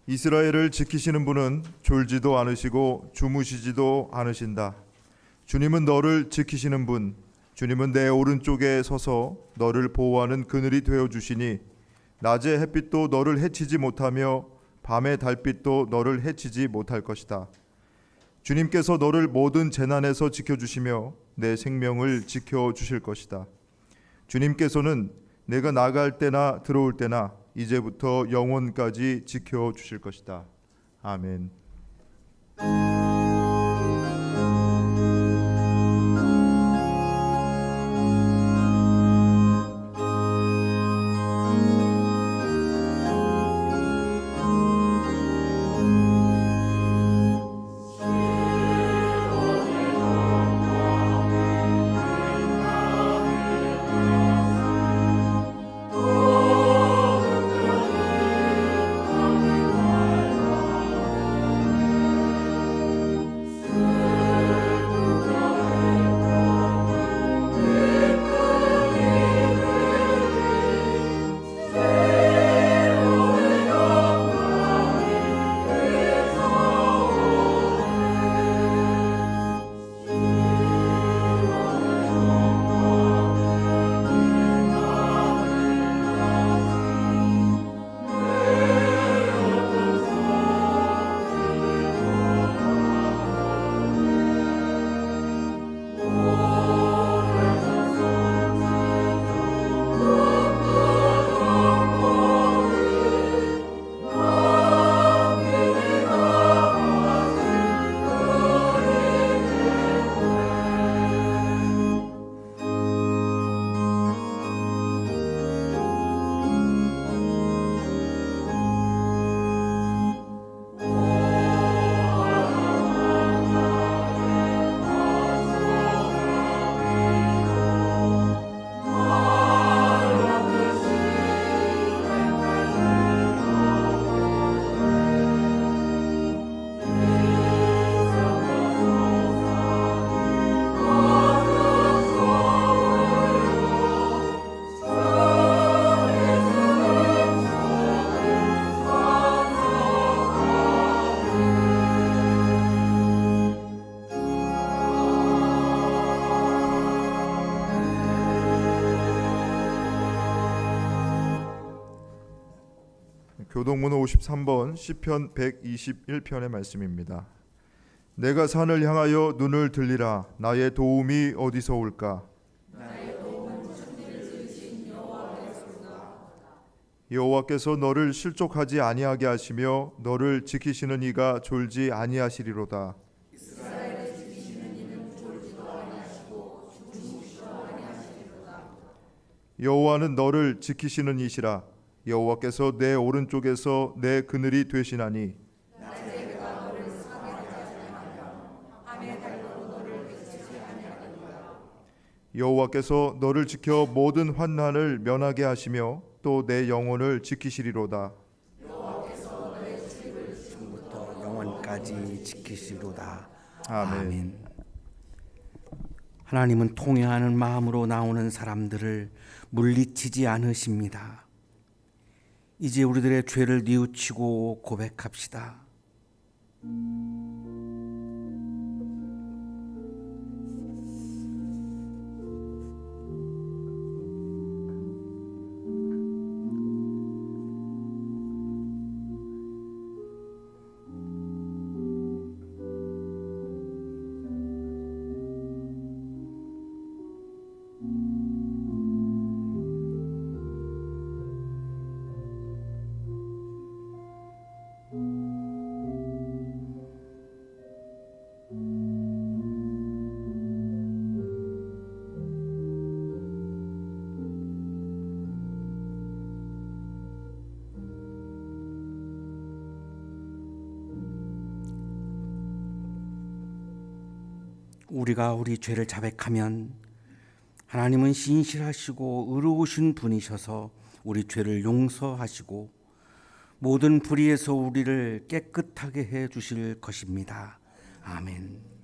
이스라엘을 지키시는 분은 졸지도 않으시고 주무시지도 않으신다. 주님은 너를 지키시는 분, 주님은 내 오른쪽에 서서 너를 보호하는 그늘이 되어 주시니 낮의 햇빛도 너를 해치지 못하며 밤의 달빛도 너를 해치지 못할 것이다. 주님께서 너를 모든 재난에서 지켜주시며 내 생명을 지켜주실 것이다. 주님께서는 내가 나갈 때나 들어올 때나 이제부터 영원까지 지켜주실 것이다. 아멘. 교동문 53번 시편 121편의 말씀입니다. 내가 산을 향하여 눈을 들리라. 나의 도움이 어디서 올까? 나의 도움은 천지를 지으신 여호와께로다. 여호와께서 너를 실족하지 아니하게 하시며 너를 지키시는 이가 졸지 아니하시리로다. 이스라엘을 지키시는 이는 졸지도 아니하시고 주무시지도 아니하시리로다. 여호와는 너를 지키시는 이시라. 여호와께서 내 오른쪽에서 내 그늘이 되시나니 낮에 그가 너를 상하게 하지 아니하며 밤의 달로 너를 해치지 아니하리로다. 여호와께서 너를 지켜 모든 환난을 면하게 하시며 또 내 영혼을 지키시리로다. 여호와께서 너의 출입을 지금부터 영원까지 지키시리로다. 아멘. 하나님은 통회하는 마음으로 나오는 사람들을 물리치지 않으십니다. 이제 우리들의 죄를 뉘우치고 고백합시다. 우리가 우리 죄를 자백하면 하나님은 신실하시고 의로우신 분이셔서 우리 죄를 용서하시고 모든 불의에서 우리를 깨끗하게 해 주실 것입니다. 아멘.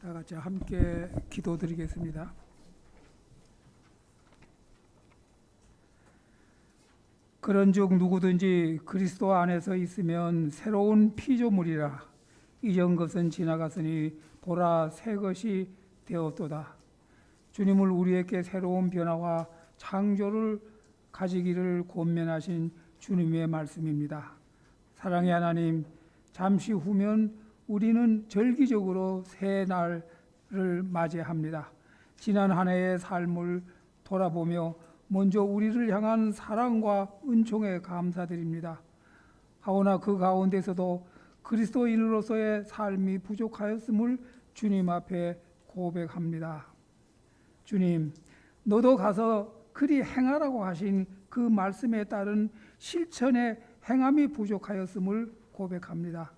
다 같이 함께 기도드리겠습니다. 그런즉 누구든지 그리스도 안에서 있으면 새로운 피조물이라. 이전 것은 지나갔으니 보라 새 것이 되었도다. 주님을 우리에게 새로운 변화와 창조를 가지기를 권면하신 주님의 말씀입니다. 사랑의 하나님, 잠시 후면 우리는 절기적으로 새 날을 맞이합니다. 지난 한 해의 삶을 돌아보며 먼저 우리를 향한 사랑과 은총에 감사드립니다. 하오나 그 가운데서도 그리스도인으로서의 삶이 부족하였음을 주님 앞에 고백합니다. 주님, 너도 가서 그리 행하라고 하신 그 말씀에 따른 실천의 행함이 부족하였음을 고백합니다.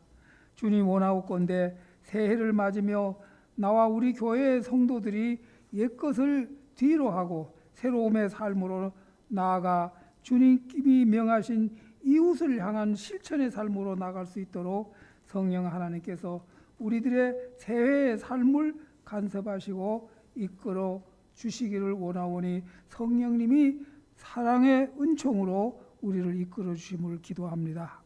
주님, 원하옵건대 새해를 맞으며 나와 우리 교회의 성도들이 옛것을 뒤로 하고 새로움의 삶으로 나아가 주님이 명하신 이웃을 향한 실천의 삶으로 나갈 수 있도록 성령 하나님께서 우리들의 새해의 삶을 간섭하시고 이끌어 주시기를 원하오니 성령님이 사랑의 은총으로 우리를 이끌어 주심을 기도합니다.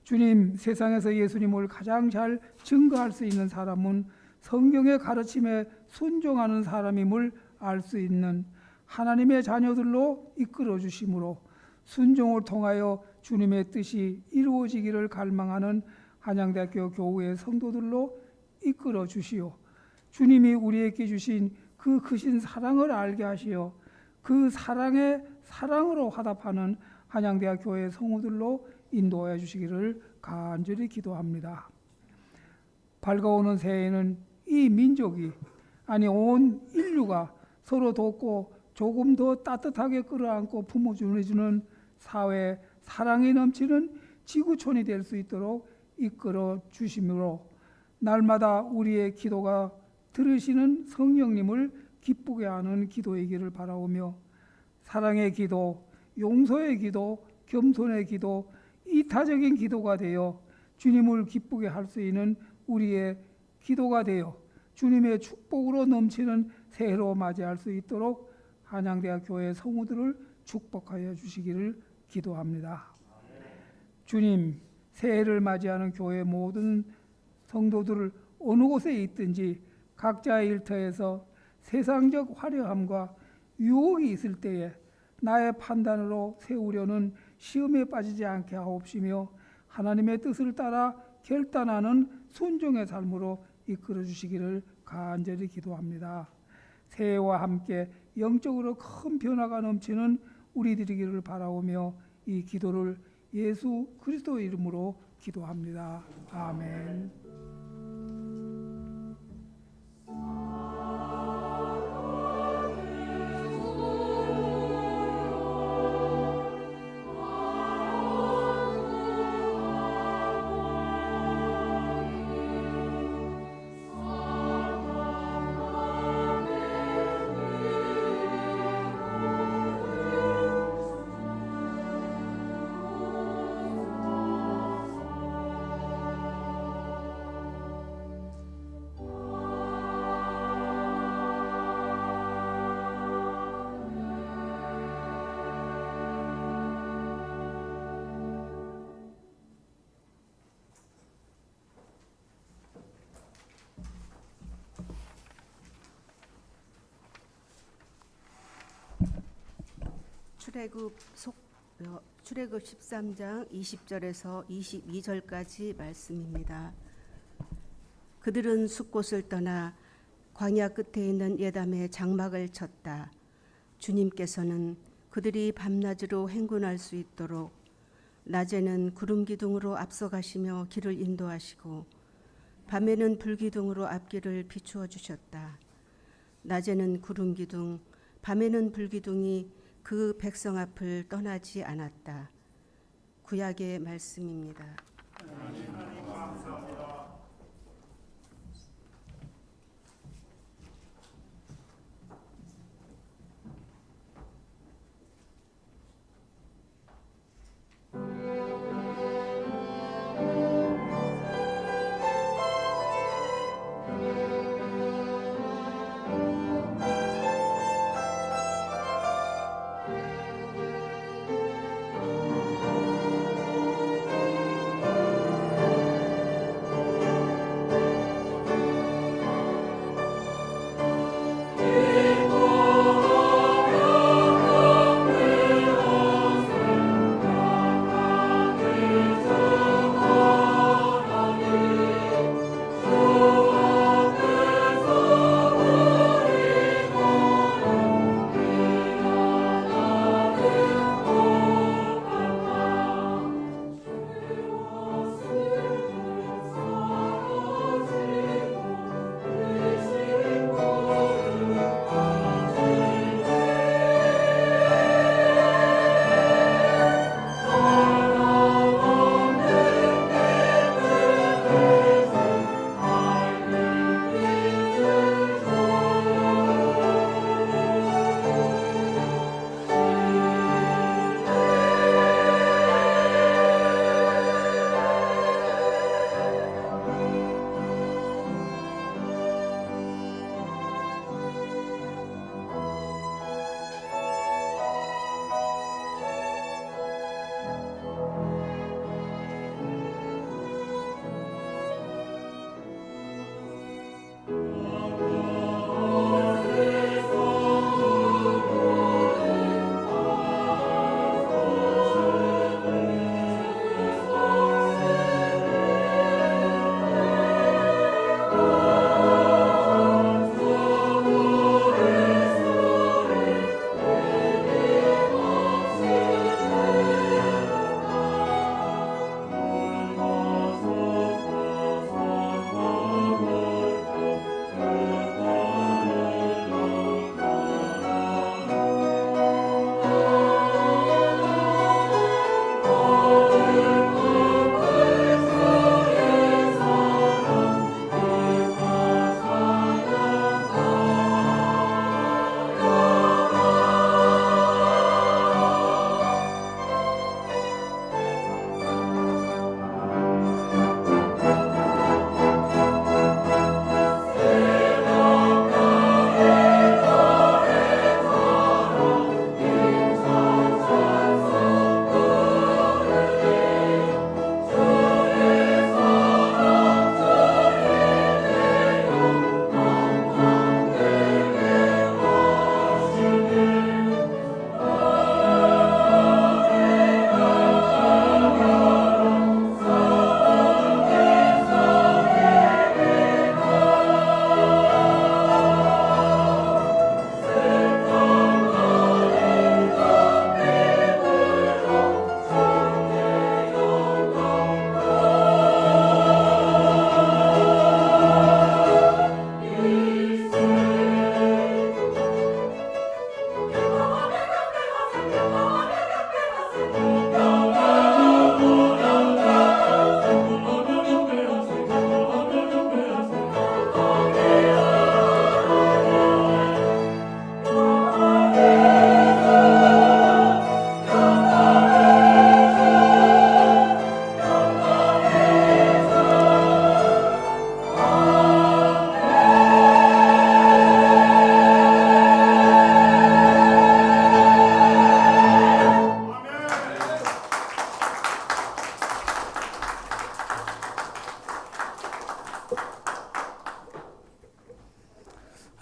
주님, 세상에서 예수님을 가장 잘 증거할 수 있는 사람은 성경의 가르침에 순종하는 사람임을 알 수 있는 하나님의 자녀들로 이끌어 주심으로 순종을 통하여 주님의 뜻이 이루어지기를 갈망하는 한양대학교 교우의 성도들로 이끌어 주시오. 주님이 우리에게 주신 그 크신 사랑을 알게 하시어 그 사랑에 사랑으로 화답하는 한양대학교의 성우들로 인도하여 주시기를 간절히 기도합니다. 밝아오는 새해에는 이 민족이, 아니 온 인류가 서로 돕고 조금 더 따뜻하게 끌어안고 품어주는 사회, 사랑이 넘치는 지구촌이 될 수 있도록 이끌어 주심으로 날마다 우리의 기도가 들으시는 성령님을 기쁘게 하는 기도이기를 바라오며 사랑의 기도, 용서의 기도, 겸손의 기도, 이타적인 기도가 되어 주님을 기쁘게 할 수 있는 우리의 기도가 되어 주님의 축복으로 넘치는 새해로 맞이할 수 있도록 한양대학교의 성우들을 축복하여 주시기를 기도합니다. 주님, 새해를 맞이하는 교회 모든 성도들을 어느 곳에 있든지 각자의 일터에서 세상적 화려함과 유혹이 있을 때에 나의 판단으로 세우려는 시험에 빠지지 않게 하옵시며 하나님의 뜻을 따라 결단하는 순종의 삶으로 이끌어 주시기를 간절히 기도합니다. 새해와 함께 영적으로 큰 변화가 넘치는 우리들이기를 바라오며 이 기도를 예수 그리스도 이름으로 기도합니다. 아멘. 출애굽 13장 20절에서 22절까지 말씀입니다. 그들은 숫곳을 떠나 광야 끝에 있는 예담에 장막을 쳤다. 주님께서는 그들이 밤낮으로 행군할 수 있도록 낮에는 구름 기둥으로 앞서가시며 길을 인도하시고 밤에는 불기둥으로 앞길을 비추어 주셨다. 낮에는 구름 기둥, 밤에는 불기둥이 그 백성 앞을 떠나지 않았다. 구약의 말씀입니다.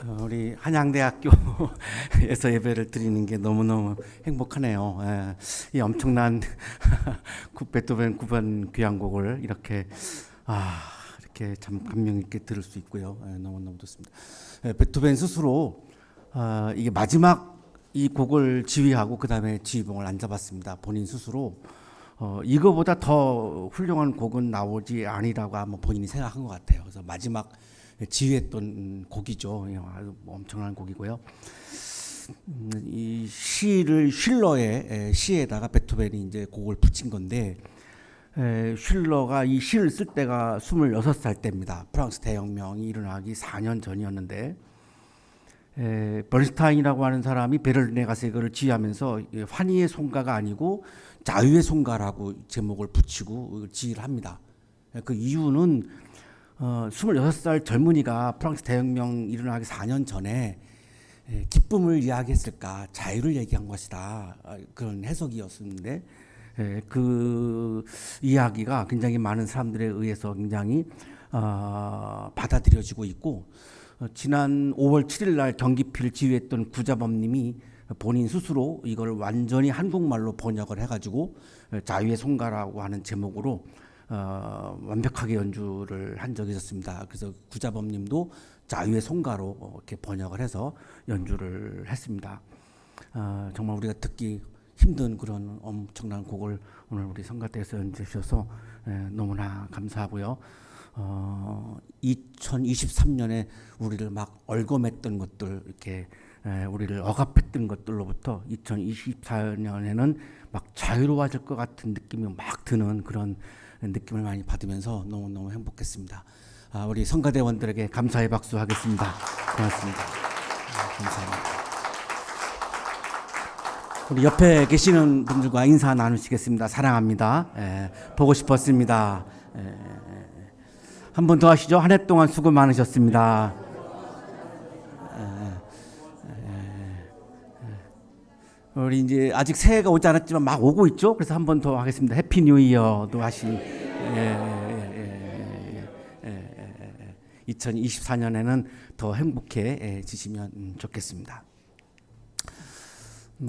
우리 한양대학교에서 예배를 드리는 게 너무너무 행복하네요. 예, 이 엄청난 베토벤 9번 귀향곡을 이렇게 이렇게 참 감명 있게 들을 수 있고요. 예, 너무너무 좋습니다. 베토벤 스스로 이게 마지막 이 곡을 지휘하고 그 다음에 지휘봉을 안 잡았습니다. 본인 스스로 이거보다 더 훌륭한 곡은 나오지 아니라고 아마 본인이 생각한 것 같아요. 그래서 마지막 지휘했던 곡이죠. 아주 엄청난 곡이고요. 이 시를 쉴러의 시에다가 베토벤이 이제 곡을 붙인 건데, 쉴러가 이 시를 쓸 때가 26살 때입니다. 프랑스 대혁명이 일어나기 4년 전이었는데, 버른스타인이라고 하는 사람이 베를린에 가서 이거를 지휘하면서 환희의 송가가 아니고 자유의 송가라고 제목을 붙이고 지휘를 합니다. 그 이유는 26살 젊은이가 프랑스 대혁명 일어나기 4년 전에 기쁨을 이야기했을까, 자유를 얘기한 것이다, 그런 해석이었는데, 그 이야기가 굉장히 많은 사람들에 의해서 굉장히 받아들여지고 있고, 지난 5월 7일 날 경기필 지휘했던 구자범님이 본인 스스로 이걸 완전히 한국말로 번역을 해가지고 자유의 송가라고 하는 제목으로 완벽하게 연주를 한 적이 있었습니다. 그래서 구자범님도 자유의 송가로 이렇게 번역을 해서 연주를 했습니다. 정말 우리가 듣기 힘든 그런 엄청난 곡을 오늘 우리 성가대에서 연주해 주셔서 너무나 감사하고요. 2023년에 우리를 막 얽어맸던 것들, 이렇게 우리를 억압했던 것들로부터 2024년에는 막 자유로워질 것 같은 느낌이 막 드는 그런 느낌을 많이 받으면서 너무너무 행복했습니다. 우리 성가대원들에게 감사의 박수 하겠습니다. 고맙습니다. 감사합니다. 우리 옆에 계시는 분들과 인사 나누시겠습니다. 사랑합니다. 보고 싶었습니다. 한 번 더 하시죠. 한 해 동안 수고 많으셨습니다. 우리 이제 아직 새해가 오지 않았지만 막 오고 있죠. 그래서 한 번 더 하겠습니다. 해피 뉴 이어도 2024년에는 더 행복해지시면 좋겠습니다.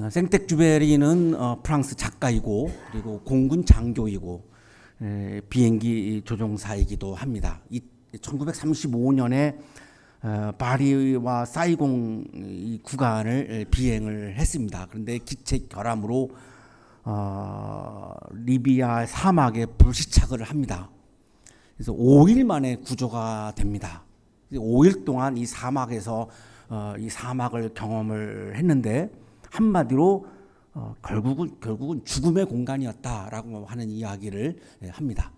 생텍쥐베리는 프랑스 작가이고 그리고 공군 장교이고 비행기 조종사이기도 합니다. 1935년에 파리와 사이공 이 구간을 비행을 했습니다. 그런데 기체 결함으로 리비아 사막에 불시착을 합니다. 그래서 5일 만에 구조가 됩니다. 5일 동안 이 사막에서 이 사막을 경험을 했는데 한마디로 결국은 죽음의 공간이었다라고 하는 이야기를 합니다.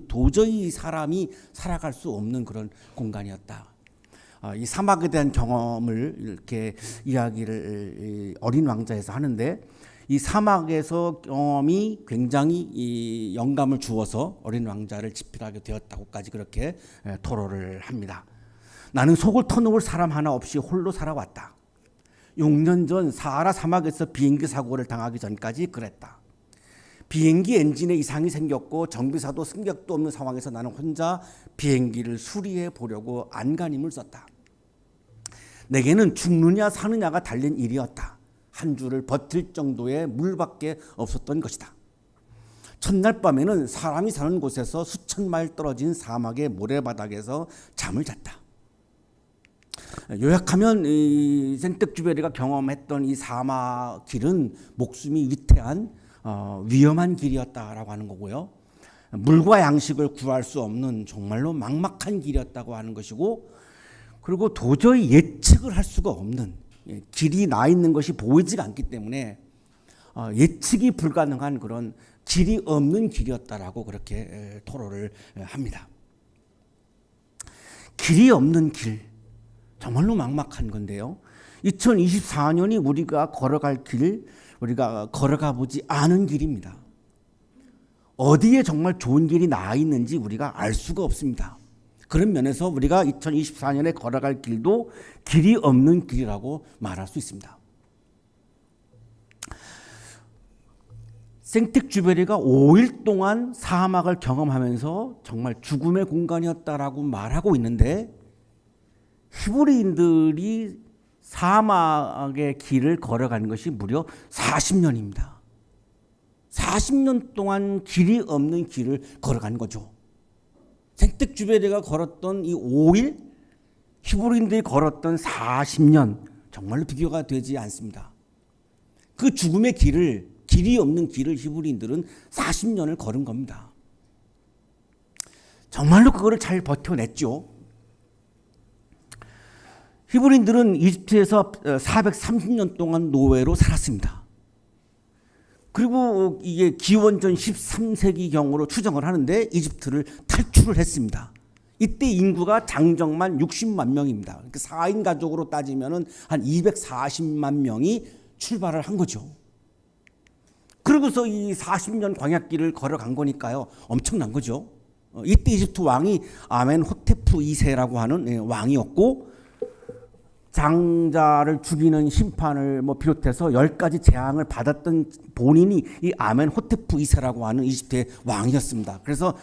도저히 사람이 살아갈 수 없는 그런 공간이었다. 이 사막에 대한 경험을 이렇게 이야기를 어린 왕자에서 하는데, 이 사막에서 경험이 굉장히 이 영감을 주어서 어린 왕자를 집필하게 되었다고까지 그렇게 토로를 합니다. 나는 속을 터놓을 사람 하나 없이 홀로 살아왔다. 6년 전 사하라 사막에서 비행기 사고를 당하기 전까지 그랬다. 비행기 엔진에 이상이 생겼고 정비사도 승객도 없는 상황에서 나는 혼자 비행기를 수리해 보려고 안간힘을 썼다. 내게는 죽느냐 사느냐가 달린 일이었다. 한 주를 버틸 정도의 물밖에 없었던 것이다. 첫날 밤에는 사람이 사는 곳에서 수천 마일 떨어진 사막의 모래바닥에서 잠을 잤다. 요약하면 이 생텍쥐베리가 경험했던 이 사막 길은 목숨이 위태한 위험한 길이었다라고 하는 거고요. 물과 양식을 구할 수 없는 정말로 막막한 길이었다고 하는 것이고, 그리고 도저히 예측을 할 수가 없는, 길이 나 있는 것이 보이지가 않기 때문에 예측이 불가능한 그런 길이 없는 길이었다라고 그렇게 토로를 합니다. 길이 없는 길, 정말로 막막한 건데요. 2024년이 우리가 걸어갈 길, 우리가 걸어가 보지 않은 길입니다. 어디에 정말 좋은 길이 나 있는지 우리가 알 수가 없습니다. 그런 면에서 우리가 2024년에 걸어갈 길도 길이 없는 길이라고 말할 수 있습니다. 생텍쥐베리가 5일 동안 사막을 경험하면서 정말 죽음의 공간이었다라고 말하고 있는데, 히브리인들이 사막의 길을 걸어가는 것이 무려 40년입니다. 40년 동안 길이 없는 길을 걸어간 거죠. 생텍주베르가 걸었던 이 5일, 히브리인들이 걸었던 40년, 정말로 비교가 되지 않습니다. 그 죽음의 길을, 길이 없는 길을 히브리인들은 40년을 걸은 겁니다. 정말로 그거를 잘 버텨냈죠. 히브리인들은 이집트에서 430년 동안 노예로 살았습니다. 그리고 이게 기원전 13세기경으로 추정을 하는데 이집트를 탈출을 했습니다. 이때 인구가 장정만 60만 명입니다. 4인 가족으로 따지면 한 240만 명이 출발을 한 거죠. 그러고서 이 40년 광야길을 걸어간 거니까요. 엄청난 거죠. 이때 이집트 왕이 아멘호테프 2세라고 하는 왕이었고, 장자를 죽이는 심판을 비롯해서 10가지 재앙을 받았던 본인이 이 아멘호테프 2세라고 하는 이집트의 왕이었습니다. 그래서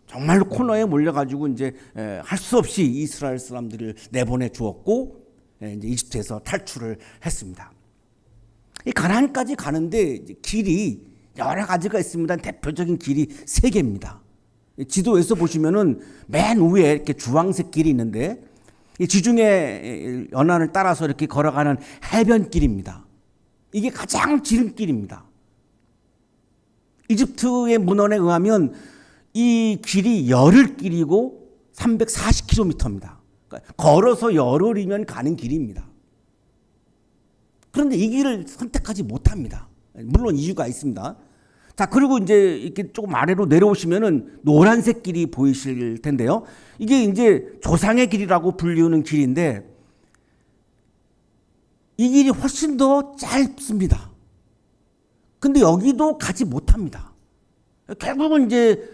정말로 코너에 몰려가지고 이제 할 수 없이 이스라엘 사람들을 내보내 주었고, 이제 이집트에서 탈출을 했습니다. 이 가나안까지 가는데 길이 여러 가지가 있습니다. 대표적인 길이 3개입니다. 지도에서 보시면은 맨 위에 이렇게 주황색 길이 있는데, 이 지중해 연안을 따라서 이렇게 걸어가는 해변길입니다. 이게 가장 지름길입니다. 이집트의 문헌에 의하면 이 길이 열흘길이고 340km입니다. 그러니까 걸어서 열흘이면 가는 길입니다. 그런데 이 길을 선택하지 못합니다. 물론 이유가 있습니다. 자, 그리고 이제 이렇게 조금 아래로 내려오시면은 노란색 길이 보이실 텐데요. 이게 이제 조상의 길이라고 불리우는 길인데, 이 길이 훨씬 더 짧습니다. 근데 여기도 가지 못합니다. 결국은 이제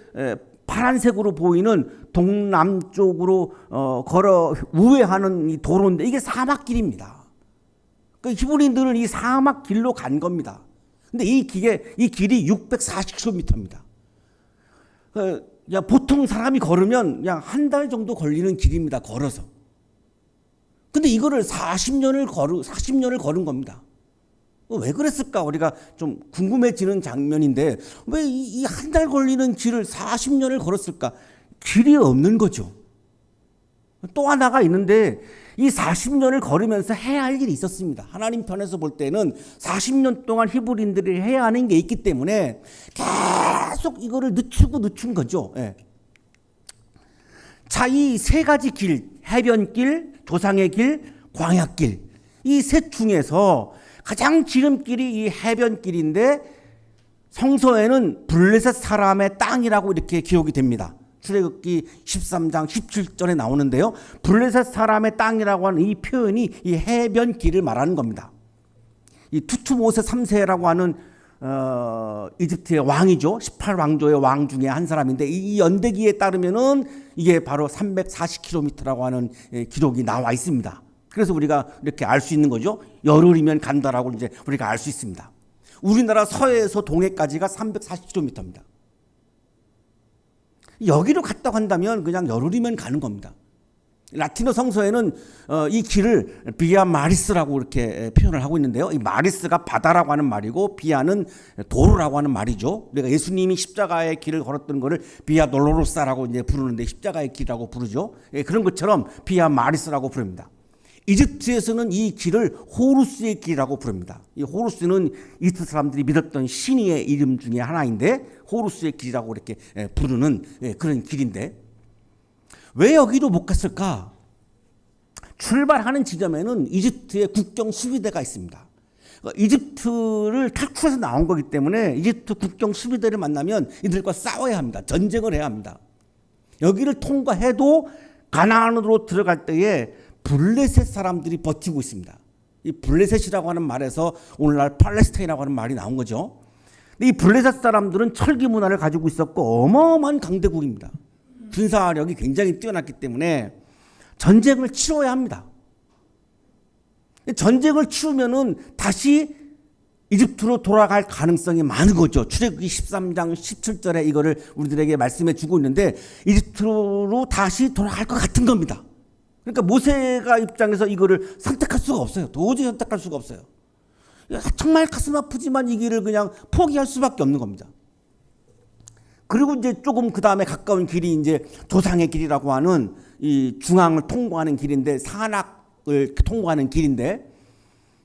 파란색으로 보이는 동남쪽으로 걸어 우회하는 이 도로인데, 이게 사막길입니다. 그러니까 히브리인들은 이 사막길로 간 겁니다. 근데 이 길이 640km입니다. 보통 사람이 걸으면 그냥 한 달 정도 걸리는 길입니다. 걸어서. 근데 이거를 40년을 걸은 겁니다. 왜 그랬을까? 우리가 좀 궁금해지는 장면인데, 왜 이 한 달 걸리는 길을 40년을 걸었을까? 길이 없는 거죠. 또 하나가 있는데, 이 40년을 걸으면서 해야 할 일이 있었습니다. 하나님 편에서 볼 때는 40년 동안 히브리인들이 해야 하는 게 있기 때문에 계속 이거를 늦춘 거죠. 예. 자, 이 3가지 길, 해변길, 조상의 길, 광야길, 이 셋 중에서 가장 지름길이 이 해변길인데, 성서에는 블레셋 사람의 땅이라고 이렇게 기록이 됩니다. 출애굽기 13장 17절에 나오는데요. 블레셋 사람의 땅이라고 하는 이 표현이 이 해변길을 말하는 겁니다. 이 투투모세 3세라고 하는 이집트의 왕이죠. 18왕조의 왕 중에 한 사람인데, 이 연대기에 따르면은 이게 바로 340km라고 하는 기록이 나와 있습니다. 그래서 우리가 이렇게 알 수 있는 거죠. 열흘이면 간다라고 이제 우리가 알 수 있습니다. 우리나라 서해에서 동해까지가 340km입니다. 여기로 갔다고 한다면 그냥 열흘이면 가는 겁니다. 라틴어 성서에는 이 길을 비아 마리스라고 이렇게 표현을 하고 있는데요. 이 마리스가 바다라고 하는 말이고, 비아는 도로라고 하는 말이죠. 우리가 예수님이 십자가의 길을 걸었던 거를 비아 돌로로사라고 이제 부르는데, 십자가의 길이라고 부르죠. 그런 것처럼 비아 마리스라고 부릅니다. 이집트에서는 이 길을 호루스의 길이라고 부릅니다. 이 호루스는 이집트 사람들이 믿었던 신의 이름 중에 하나인데, 호루스의 길이라고 이렇게 부르는 그런 길인데, 왜 여기도 못 갔을까? 출발하는 지점에는 이집트의 국경 수비대가 있습니다. 이집트를 탈출해서 나온 거기 때문에 이집트 국경 수비대를 만나면 이들과 싸워야 합니다. 전쟁을 해야 합니다. 여기를 통과해도 가나안으로 들어갈 때에 블레셋 사람들이 버티고 있습니다. 이 블레셋이라고 하는 말에서 오늘날 팔레스타인이라고 하는 말이 나온 거죠. 근데 이 블레셋 사람들은 철기 문화를 가지고 있었고 어마어마한 강대국입니다. 군사력이 굉장히 뛰어났기 때문에 전쟁을 치러야 합니다. 전쟁을 치르면은 다시 이집트로 돌아갈 가능성이 많은 거죠. 출애굽기 13장 17절에 이거를 우리들에게 말씀해 주고 있는데, 이집트로 다시 돌아갈 것 같은 겁니다. 그러니까 모세가 입장에서 이거를 선택할 수가 없어요. 도저히 선택할 수가 없어요. 정말 가슴 아프지만 이 길을 그냥 포기할 수밖에 없는 겁니다. 그리고 이제 조금 그 다음에 가까운 길이 이제 조상의 길이라고 하는 이 중앙을 통과하는 길인데, 산악을 통과하는 길인데,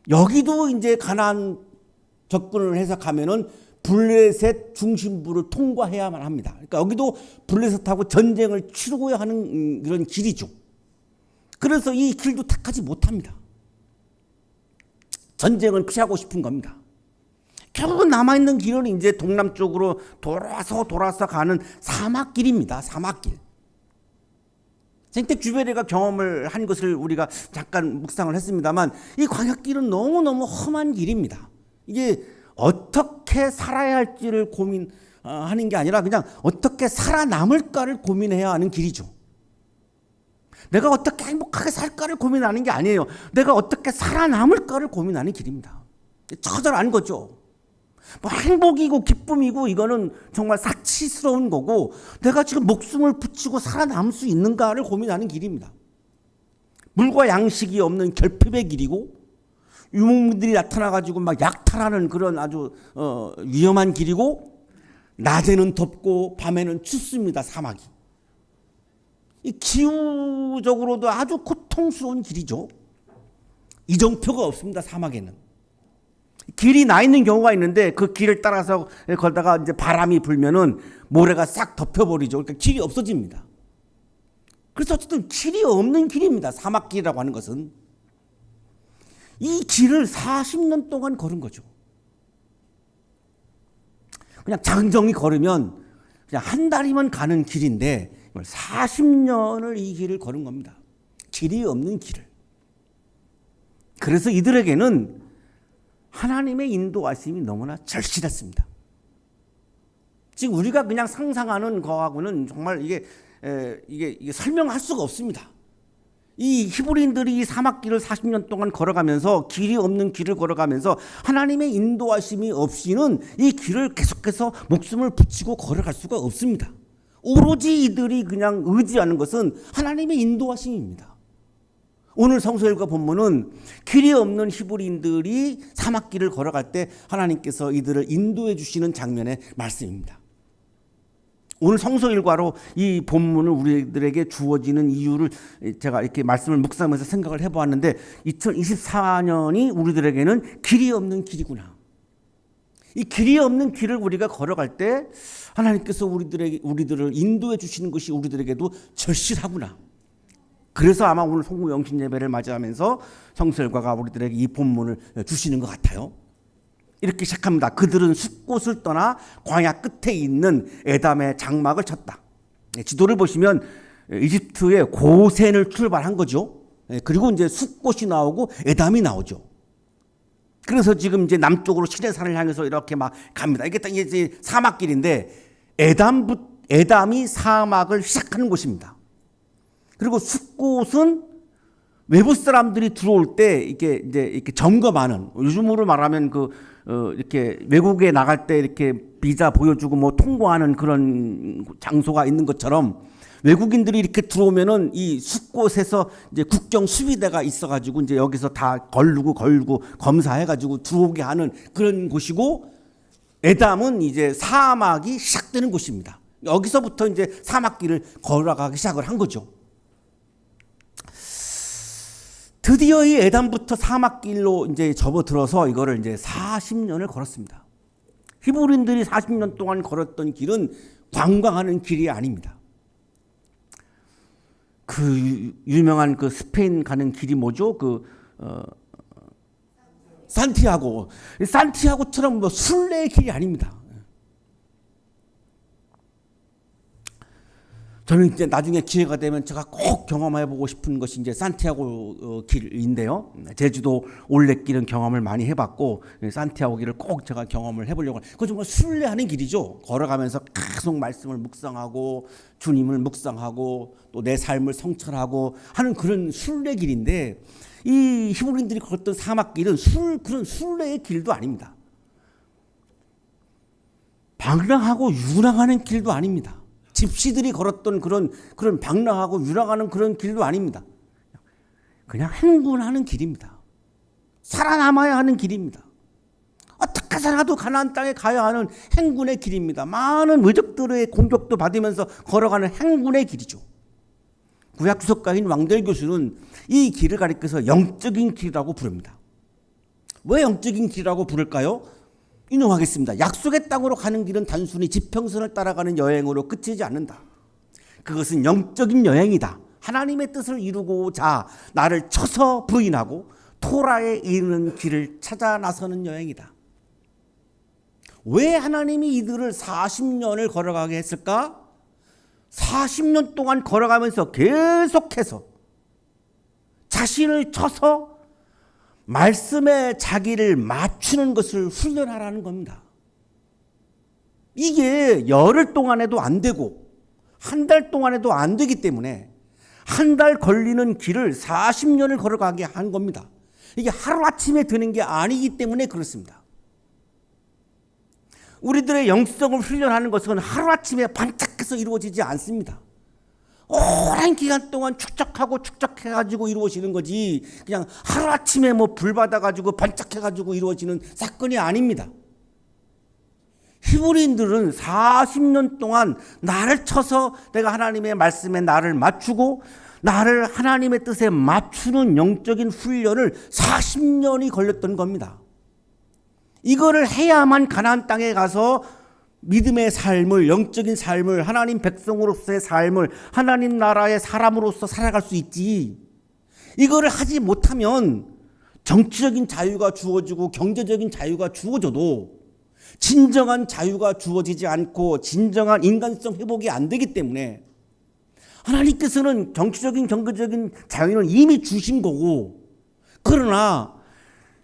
여기도 이제 가나안 접근을 해서 가면은 블레셋 중심부를 통과해야만 합니다. 그러니까 여기도 블레셋하고 전쟁을 치르고야 하는 그런 길이죠. 그래서 이 길도 택하지 못합니다. 전쟁을 피하고 싶은 겁니다. 결국 남아있는 길은 이제 동남쪽으로 돌아서 가는 사막길입니다. 사막길. 생태 주베르가 경험을 한 것을 우리가 잠깐 묵상을 했습니다만, 이 광야길은 너무너무 험한 길입니다. 이게 어떻게 살아야 할지를 고민하는 게 아니라 그냥 어떻게 살아남을까를 고민해야 하는 길이죠. 내가 어떻게 행복하게 살까를 고민하는 게 아니에요. 내가 어떻게 살아남을까를 고민하는 길입니다. 처절한 거죠. 뭐 행복이고 기쁨이고 이거는 정말 사치스러운 거고, 내가 지금 목숨을 붙이고 살아남을 수 있는가를 고민하는 길입니다. 물과 양식이 없는 결핍의 길이고, 유목민들이 나타나가지고 막 약탈하는 그런 아주 위험한 길이고, 낮에는 덥고 밤에는 춥습니다. 사막이. 이 기후적으로도 아주 고통스러운 길이죠. 이정표가 없습니다. 사막에는. 길이 나 있는 경우가 있는데, 그 길을 따라서 걷다가 이제 바람이 불면은 모래가 싹 덮여버리죠. 그러니까 길이 없어집니다. 그래서 어쨌든 길이 없는 길입니다. 사막길이라고 하는 것은. 이 길을 40년 동안 걸은 거죠. 그냥 장정히 걸으면 그냥 한 달이면 가는 길인데, 40년을 이 길을 걸은 겁니다. 길이 없는 길을. 그래서 이들에게는 하나님의 인도하심이 너무나 절실했습니다. 지금 우리가 그냥 상상하는 거하고는 정말 이게 설명할 수가 없습니다. 이 히브리인들이 이 사막길을 40년 동안 걸어가면서, 길이 없는 길을 걸어가면서 하나님의 인도하심이 없이는 이 길을 계속해서 목숨을 붙이고 걸어갈 수가 없습니다. 오로지 이들이 그냥 의지하는 것은 하나님의 인도하심입니다. 오늘 성서일과 본문은 길이 없는 히브리인들이 사막길을 걸어갈 때 하나님께서 이들을 인도해 주시는 장면의 말씀입니다. 오늘 성서일과로 이 본문을 우리들에게 주어지는 이유를 제가 이렇게 말씀을 묵상하면서 생각을 해보았는데, 2024년이 우리들에게는 길이 없는 길이구나. 이 길이 없는 길을 우리가 걸어갈 때 하나님께서 우리들을 인도해 주시는 것이 우리들에게도 절실하구나. 그래서 아마 오늘 송구 영신 예배를 맞이하면서 성서일과가 우리들에게 이 본문을 주시는 것 같아요. 이렇게 시작합니다. 그들은 숲곳을 떠나 광야 끝에 있는 에담의 장막을 쳤다. 지도를 보시면 이집트의 고센을 출발한 거죠. 그리고 이제 숲곳이 나오고 에담이 나오죠. 그래서 지금 이제 남쪽으로 시내산을 향해서 이렇게 막 갑니다. 이게 딱 이제 사막길인데, 에담이 사막을 시작하는 곳입니다. 그리고 숲곳은 외부 사람들이 들어올 때 이렇게 점검하는, 요즘으로 말하면 이렇게 외국에 나갈 때 이렇게 비자 보여주고 뭐 통과하는 그런 장소가 있는 것처럼, 외국인들이 이렇게 들어오면은 이 숲곳에서 이제 국경 수비대가 있어가지고 이제 여기서 다 걸고 검사해가지고 들어오게 하는 그런 곳이고, 에담은 이제 사막이 시작되는 곳입니다. 여기서부터 이제 사막길을 걸어가기 시작을 한 거죠. 드디어 이 에담부터 사막길로 이제 접어들어서 이거를 이제 40년을 걸었습니다. 히브리인들이 40년 동안 걸었던 길은 관광하는 길이 아닙니다. 그 유명한 그 스페인 가는 길이 뭐죠? 산티아고처럼 뭐 순례의 길이 아닙니다. 저는 이제 나중에 기회가 되면 제가 꼭 경험해보고 싶은 것이 이제 산티아고 길인데요. 제주도 올레길은 경험을 많이 해봤고, 산티아고 길을 꼭 제가 경험을 해보려고. 그거 정말 순례하는 길이죠. 걸어가면서 계속 말씀을 묵상하고, 주님을 묵상하고, 또 내 삶을 성찰하고 하는 그런 순례길인데, 이 히브리인들이 걸었던 사막길은 그런 순례의 길도 아닙니다. 방랑하고 유랑하는 길도 아닙니다. 집시들이 걸었던 그런 방랑하고 유랑하는 그런 길도 아닙니다. 그냥 행군하는 길입니다. 살아남아야 하는 길입니다. 어떻게 살아도 가나안 땅에 가야 하는 행군의 길입니다. 많은 외적들의 공격도 받으면서 걸어가는 행군의 길이죠. 구약 주석가인 왕델 교수는 이 길을 가리켜서 영적인 길이라고 부릅니다. 왜 영적인 길이라고 부를까요? 인용하겠습니다. 약속의 땅으로 가는 길은 단순히 지평선을 따라가는 여행으로 끝이지 않는다. 그것은 영적인 여행이다. 하나님의 뜻을 이루고자 나를 쳐서 부인하고 토라에 이르는 길을 찾아 나서는 여행이다. 왜 하나님이 이들을 40년을 걸어가게 했을까? 40년 동안 걸어가면서 계속해서 자신을 쳐서 말씀에 자기를 맞추는 것을 훈련하라는 겁니다. 이게 열흘 동안 해도 안 되고 한 달 동안 해도 안 되기 때문에 한 달 걸리는 길을 40년을 걸어가게 한 겁니다. 이게 하루아침에 되는 게 아니기 때문에 그렇습니다. 우리들의 영성을 훈련하는 것은 하루아침에 반짝해서 이루어지지 않습니다. 오랜 기간 동안 축적해가지고 이루어지는 거지 그냥 하루아침에 뭐 불 받아가지고 반짝해가지고 이루어지는 사건이 아닙니다. 히브리인들은 40년 동안 나를 쳐서 내가 하나님의 말씀에 나를 맞추고 나를 하나님의 뜻에 맞추는 영적인 훈련을 40년이 걸렸던 겁니다. 이거를 해야만 가나안 땅에 가서 믿음의 삶을, 영적인 삶을, 하나님 백성으로서의 삶을, 하나님 나라의 사람으로서 살아갈 수 있지. 이거를 하지 못하면 정치적인 자유가 주어지고 경제적인 자유가 주어져도 진정한 자유가 주어지지 않고 진정한 인간성 회복이 안 되기 때문에 하나님께서는 정치적인 경제적인 자유는 이미 주신 거고, 그러나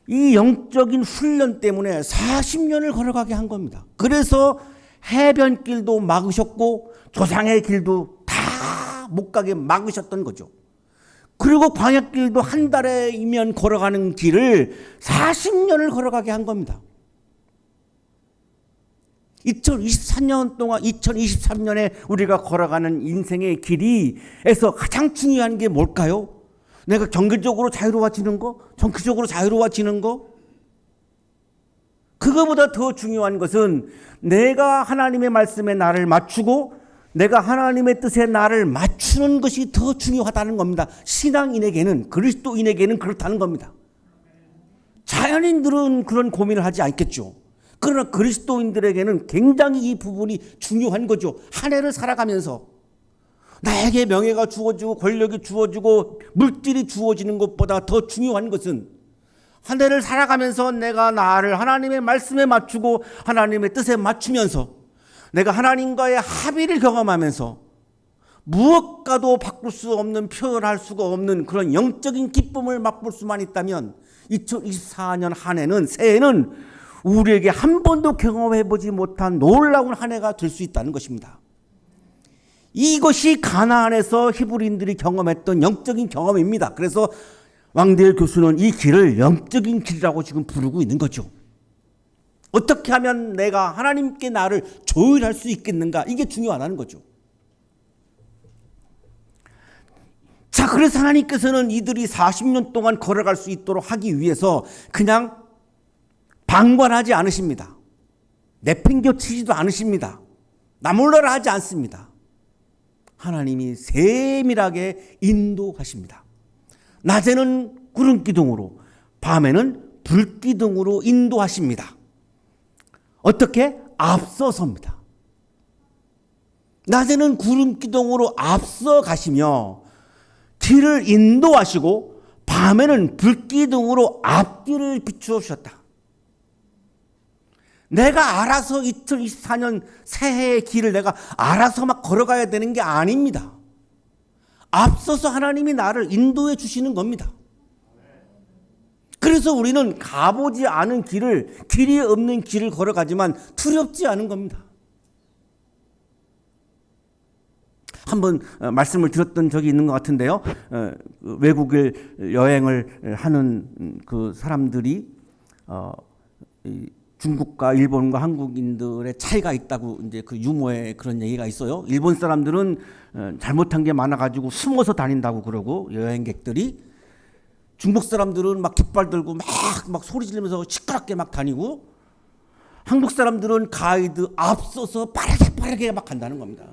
이 영적인 훈련 때문에 40년을 걸어가게 한 겁니다. 그래서 해변길도 막으셨고 조상의 길도 다 못 가게 막으셨던 거죠. 그리고 광야길도 한 달에면 걸어가는 길을 40년을 걸어가게 한 겁니다. 2024년 동안 2023년에 우리가 걸어가는 인생의 길이에서 가장 중요한 게 뭘까요? 내가 경제적으로 자유로워지는 거? 정치적으로 자유로워지는 거? 그거보다 더 중요한 것은 내가 하나님의 말씀에 나를 맞추고 내가 하나님의 뜻에 나를 맞추는 것이 더 중요하다는 겁니다. 신앙인에게는, 그리스도인에게는 그렇다는 겁니다. 자연인들은 그런 고민을 하지 않겠죠. 그러나 그리스도인들에게는 굉장히 이 부분이 중요한 거죠. 한 해를 살아가면서 나에게 명예가 주어지고 권력이 주어지고 물질이 주어지는 것보다 더 중요한 것은 한 해를 살아가면서 내가 나를 하나님의 말씀에 맞추고 하나님의 뜻에 맞추면서 내가 하나님과의 합의를 경험하면서 무엇과도 바꿀 수 없는, 표현할 수가 없는 그런 영적인 기쁨을 맛볼 수만 있다면 2024년 한 해는, 새해는 우리에게 한 번도 경험해보지 못한 놀라운 한 해가 될 수 있다는 것입니다. 이것이 가나안에서 히브리인들이 경험했던 영적인 경험입니다. 그래서 왕대일 교수는 이 길을 영적인 길이라고 지금 부르고 있는 거죠. 어떻게 하면 내가 하나님께 나를 조율할 수 있겠는가? 이게 중요하다는 거죠. 자, 그래서 하나님께서는 이들이 40년 동안 걸어갈 수 있도록 하기 위해서 그냥 방관하지 않으십니다. 내팽겨치지도 않으십니다. 나몰라라 하지 않습니다. 하나님이 세밀하게 인도하십니다. 낮에는 구름 기둥으로, 밤에는 불 기둥으로 인도하십니다. 어떻게? 앞서섭니다. 낮에는 구름 기둥으로 앞서 가시며 길을 인도하시고 밤에는 불 기둥으로 앞길을 비추어 주셨다. 내가 알아서 2024년 새해의 길을 내가 알아서 막 걸어가야 되는 게 아닙니다. 앞서서 하나님이 나를 인도해 주시는 겁니다. 그래서 우리는 가보지 않은 길을, 길이 없는 길을 걸어가지만 두렵지 않은 겁니다. 한번 말씀을 드렸던 적이 있는 것 같은데요. 외국을 여행을 하는 그 사람들이 중국과 일본과 한국인들의 차이가 있다고 이제 그 유머의 그런 얘기가 있어요. 일본 사람들은 잘못한 게 많아가지고 숨어서 다닌다고 그러고 여행객들이, 중국 사람들은 막 깃발 들고 막 소리 지르면서 시끄럽게 막 다니고, 한국 사람들은 가이드 앞서서 빠르게 막 간다는 겁니다.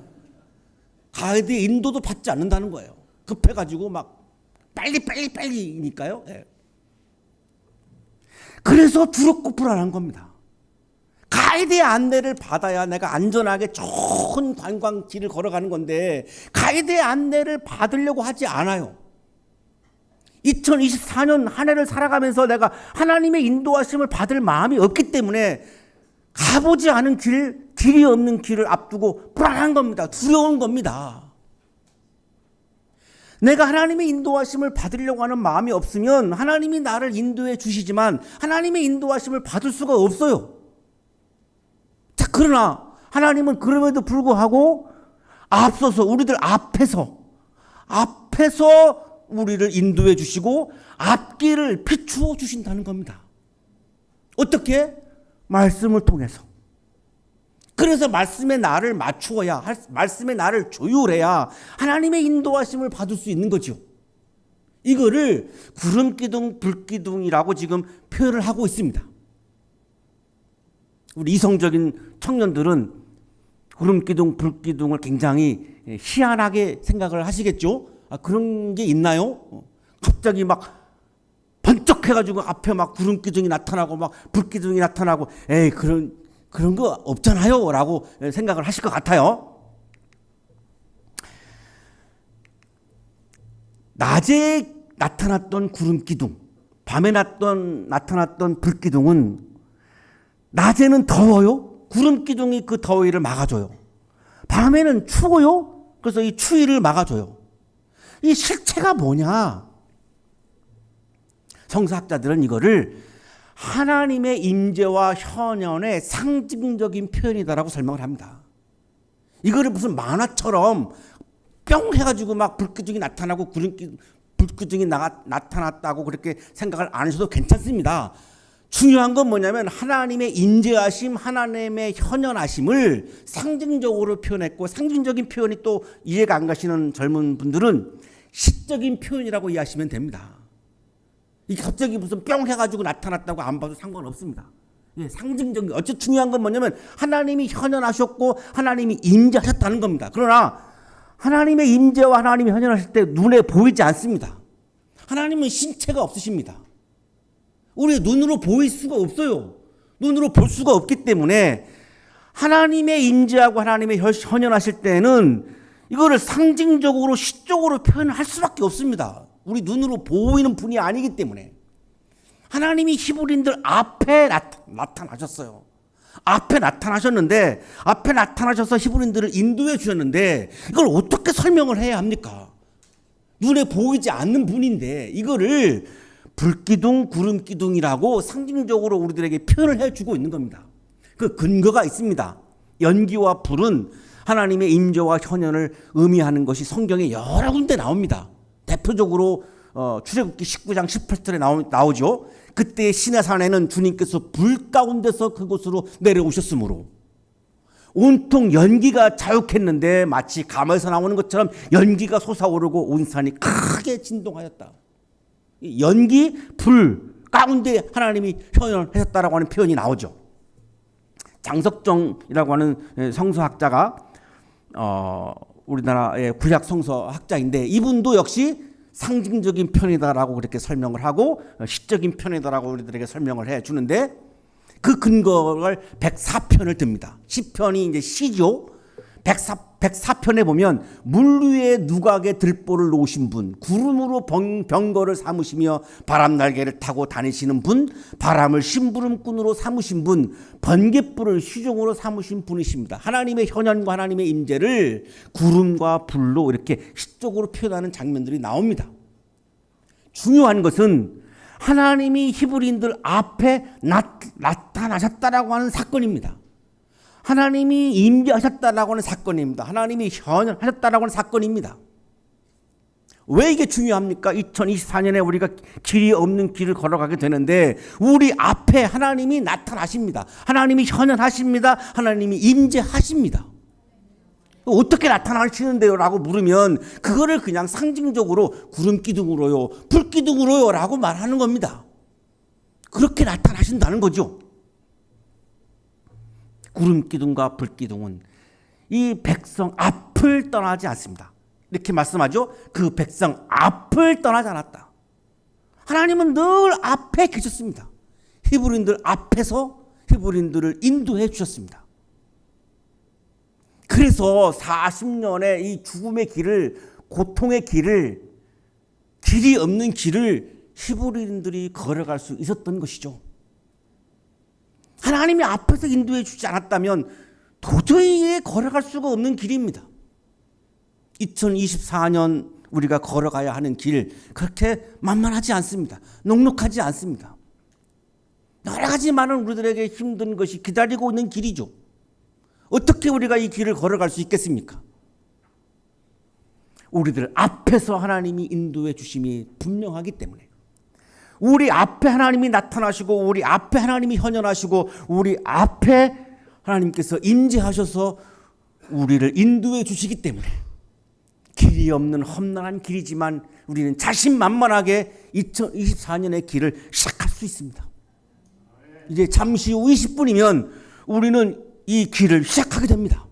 가이드의 인도도 받지 않는다는 거예요. 급해가지고 막 빨리니까요. 예. 그래서 두렵고 불안한 겁니다. 가이드의 안내를 받아야 내가 안전하게 좋은 관광지를 걸어가는 건데, 가이드의 안내를 받으려고 하지 않아요. 2024년 한 해를 살아가면서 내가 하나님의 인도하심을 받을 마음이 없기 때문에 가보지 않은 길이 없는 길을 앞두고 불안한 겁니다. 두려운 겁니다. 내가 하나님의 인도하심을 받으려고 하는 마음이 없으면 하나님이 나를 인도해 주시지만 하나님의 인도하심을 받을 수가 없어요. 자, 그러나 하나님은 그럼에도 불구하고 앞서서 우리들 앞에서 우리를 인도해 주시고 앞길을 비추어 주신다는 겁니다. 어떻게? 말씀을 통해서. 그래서 말씀에 나를 맞추어야, 말씀에 나를 조율해야 하나님의 인도하심을 받을 수 있는 거죠. 이거를 구름기둥, 불기둥이라고 지금 표현을 하고 있습니다. 우리 이성적인 청년들은 구름기둥, 불기둥을 굉장히 희한하게 생각을 하시겠죠. 그런 게 있나요? 갑자기 막 번쩍해가지고 앞에 막 구름기둥이 나타나고 막 불기둥이 나타나고, 에이 그런 거 없잖아요 라고 생각을 하실 것 같아요. 낮에 나타났던 구름기둥, 밤에 나타났던 불기둥은 낮에는 더워요. 구름기둥이 그 더위를 막아줘요. 밤에는 추워요. 그래서 이 추위를 막아줘요. 이 실체가 뭐냐? 성서학자들은 이거를 하나님의 임재와 현현의 상징적인 표현이다라고 설명을 합니다. 이거를 무슨 만화처럼 뿅 해가지고 막 불기둥이 나타나고 불기둥이 나타났다고 그렇게 생각을 안 하셔도 괜찮습니다. 중요한 건 뭐냐면 하나님의 임재하심, 하나님의 현현하심을 상징적으로 표현했고, 상징적인 표현이 또 이해가 안 가시는 젊은 분들은 시적인 표현이라고 이해하시면 됩니다. 이게 갑자기 무슨 뿅 해가지고 나타났다고 안 봐도 상관없습니다. 예, 상징적인. 어쨌든 중요한 건 뭐냐면 하나님이 현현하셨고 하나님이 임재하셨다는 겁니다. 그러나 하나님의 임재와 하나님이 현현하실 때 눈에 보이지 않습니다. 하나님은 신체가 없으십니다. 우리 눈으로 보일 수가 없어요. 눈으로 볼 수가 없기 때문에 하나님의 임재하고 하나님의 현현하실 때는 이거를 상징적으로 시적으로 표현할 수밖에 없습니다. 우리 눈으로 보이는 분이 아니기 때문에. 하나님이 히브리인들 앞에 나타나셨어요. 앞에 나타나셨는데, 앞에 나타나셔서 히브리인들을 인도해 주셨는데, 이걸 어떻게 설명을 해야 합니까? 눈에 보이지 않는 분인데 이거를 불기둥, 구름기둥이라고 상징적으로 우리들에게 표현을 해주고 있는 겁니다. 그 근거가 있습니다. 연기와 불은 하나님의 임재와 현현을 의미하는 것이 성경에 여러 군데 나옵니다. 대표적으로 출애굽기 19장 18절에 나오죠. 그때 시내산에는 주님께서 불 가운데서 그곳으로 내려오셨으므로 온통 연기가 자욱했는데 마치 감에서 나오는 것처럼 연기가 솟아오르고 온 산이 크게 진동하였다. 연기, 불 가운데 하나님이 현현하셨다라고 하는 표현이 나오죠. 장석정이라고 하는 성서학자가 우리나라의 구약 성서학자인데, 이분도 역시 상징적인 편이다라고 그렇게 설명을 하고 시적인 편이다라고 우리들에게 설명을 해 주는데, 그 근거를 104편을 듭니다. 시편이 이제 시죠. 104편에 보면 물 위에 누각의 들보를 놓으신 분, 구름으로 병거를 삼으시며 바람 날개를 타고 다니시는 분, 바람을 심부름꾼으로 삼으신 분, 번갯불을 휴종으로 삼으신 분이십니다. 하나님의 현현과 하나님의 임재를 구름과 불로 이렇게 시적으로 표현하는 장면들이 나옵니다. 중요한 것은 하나님이 히브리인들 앞에 나타나셨다라고 하는 사건입니다. 하나님이 임재하셨다라고 하는 사건입니다. 하나님이 현현하셨다라고 하는 사건입니다. 왜 이게 중요합니까? 2024년에 우리가 길이 없는 길을 걸어가게 되는데 우리 앞에 하나님이 나타나십니다. 하나님이 현현하십니다. 하나님이 임재하십니다. 어떻게 나타나시는데요? 라고 물으면 그거를 그냥 상징적으로 구름 기둥으로요, 불 기둥으로요 라고 말하는 겁니다. 그렇게 나타나신다는 거죠. 구름 기둥과 불 기둥은 이 백성 앞을 떠나지 않습니다. 이렇게 말씀하죠. 그 백성 앞을 떠나지 않았다. 하나님은 늘 앞에 계셨습니다. 히브리인들 앞에서 히브리인들을 인도해 주셨습니다. 그래서 40년의 이 죽음의 길을, 고통의 길을, 길이 없는 길을 히브리인들이 걸어갈 수 있었던 것이죠. 하나님이 앞에서 인도해 주지 않았다면 도저히 걸어갈 수가 없는 길입니다. 2024년 우리가 걸어가야 하는 길, 그렇게 만만하지 않습니다. 넉넉하지 않습니다. 여러 가지 많은 우리들에게 힘든 것이 기다리고 있는 길이죠. 어떻게 우리가 이 길을 걸어갈 수 있겠습니까? 우리들 앞에서 하나님이 인도해 주심이 분명하기 때문에, 우리 앞에 하나님이 나타나시고 우리 앞에 하나님이 현현하시고 우리 앞에 하나님께서 임재하셔서 우리를 인도해 주시기 때문에, 길이 없는 험난한 길이지만 우리는 자신만만하게 2024년의 길을 시작할 수 있습니다. 이제 잠시 후 20분이면 우리는 이 길을 시작하게 됩니다.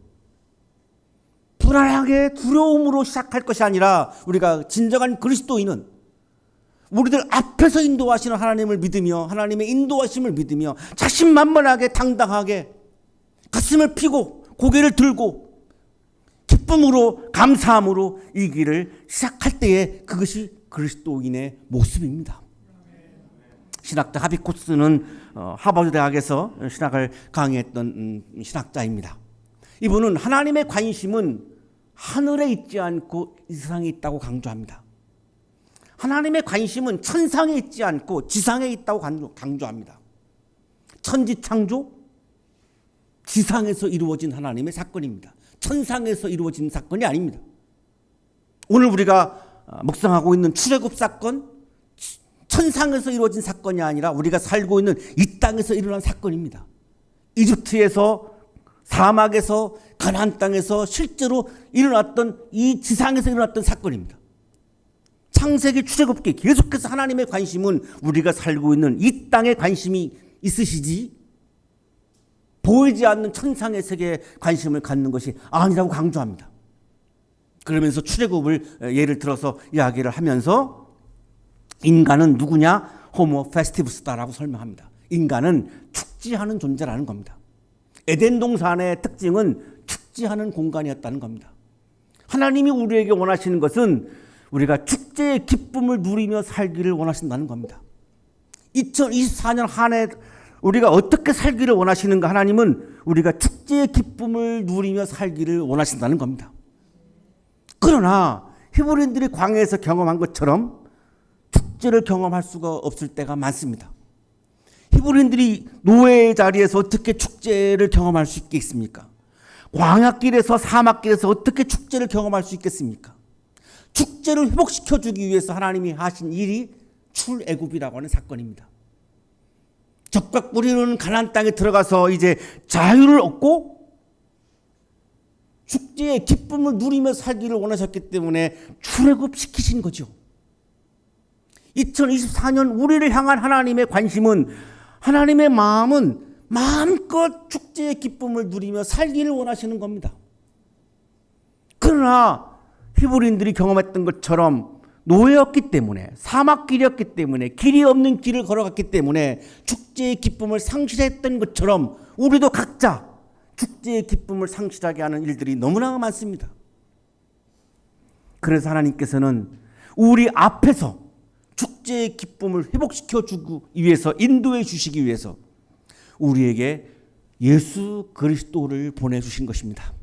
불안하게 두려움으로 시작할 것이 아니라, 우리가 진정한 그리스도인은 우리들 앞에서 인도하시는 하나님을 믿으며 하나님의 인도하심을 믿으며 자신만만하게 당당하게 가슴을 펴고 고개를 들고 기쁨으로 감사함으로 이 길을 시작할 때에 그것이 그리스도인의 모습입니다. 신학자 하비쿠스는 하버드 대학에서 신학을 강의했던 신학자입니다. 이분은 하나님의 관심은 하늘에 있지 않고 이 세상에 있다고 강조합니다. 하나님의 관심은 천상에 있지 않고 지상에 있다고 강조합니다. 천지창조, 지상에서 이루어진 하나님의 사건입니다. 천상에서 이루어진 사건이 아닙니다. 오늘 우리가 묵상하고 있는 출애굽 사건, 천상에서 이루어진 사건이 아니라 우리가 살고 있는 이 땅에서 일어난 사건입니다. 이집트에서, 사막에서, 가나안 땅에서 실제로 일어났던, 이 지상에서 일어났던 사건입니다. 창세기, 출애굽기 계속해서 하나님의 관심은 우리가 살고 있는 이 땅에 관심이 있으시지 보이지 않는 천상의 세계에 관심을 갖는 것이 아니라고 강조합니다. 그러면서 출애굽을 예를 들어서 이야기를 하면서 인간은 누구냐? 호모 페스티브스다라고 설명합니다. 인간은 축지하는 존재라는 겁니다. 에덴 동산의 특징은 축지하는 공간이었다는 겁니다. 하나님이 우리에게 원하시는 것은 우리가 축제의 기쁨을 누리며 살기를 원하신다는 겁니다. 2024년 한 해 우리가 어떻게 살기를 원하시는가? 하나님은 우리가 축제의 기쁨을 누리며 살기를 원하신다는 겁니다. 그러나 히브리인들이 광야에서 경험한 것처럼 축제를 경험할 수가 없을 때가 많습니다. 히브리인들이 노예의 자리에서 어떻게 축제를 경험할 수 있겠습니까? 광야길에서, 사막길에서 어떻게 축제를 경험할 수 있겠습니까? 축제를 회복시켜주기 위해서 하나님이 하신 일이 출애굽이라고 하는 사건입니다. 적과 꿀이는 가나안 땅에 들어가서 이제 자유를 얻고 축제의 기쁨을 누리며 살기를 원하셨기 때문에 출애굽시키신 거죠. 2024년 우리를 향한 하나님의 관심은, 하나님의 마음은 마음껏 축제의 기쁨을 누리며 살기를 원하시는 겁니다. 그러나 히브리인들이 경험했던 것처럼 노예였기 때문에, 사막길이었기 때문에, 길이 없는 길을 걸어갔기 때문에 축제의 기쁨을 상실했던 것처럼 우리도 각자 축제의 기쁨을 상실하게 하는 일들이 너무나 많습니다. 그래서 하나님께서는 우리 앞에서 축제의 기쁨을 회복시켜 주기 위해서, 인도해 주시기 위해서 우리에게 예수 그리스도를 보내주신 것입니다.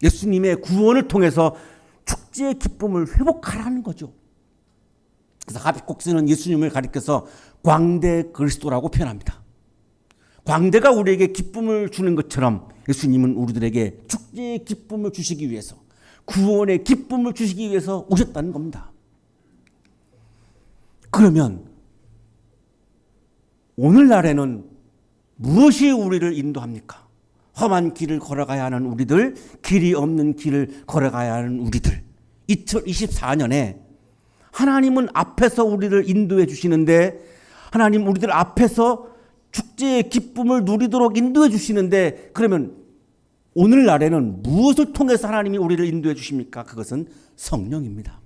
예수님의 구원을 통해서 축제의 기쁨을 회복하라는 거죠. 그래서 하비국스는 예수님을 가리켜서 광대 그리스도라고 표현합니다. 광대가 우리에게 기쁨을 주는 것처럼 예수님은 우리들에게 축제의 기쁨을 주시기 위해서, 구원의 기쁨을 주시기 위해서 오셨다는 겁니다. 그러면 오늘날에는 무엇이 우리를 인도합니까? 험한 길을 걸어가야 하는 우리들, 길이 없는 길을 걸어가야 하는 우리들. 2024년에 하나님은 앞에서 우리를 인도해 주시는데, 하나님 우리들 앞에서 축제의 기쁨을 누리도록 인도해 주시는데, 그러면 오늘날에는 무엇을 통해서 하나님이 우리를 인도해 주십니까? 그것은 성령입니다.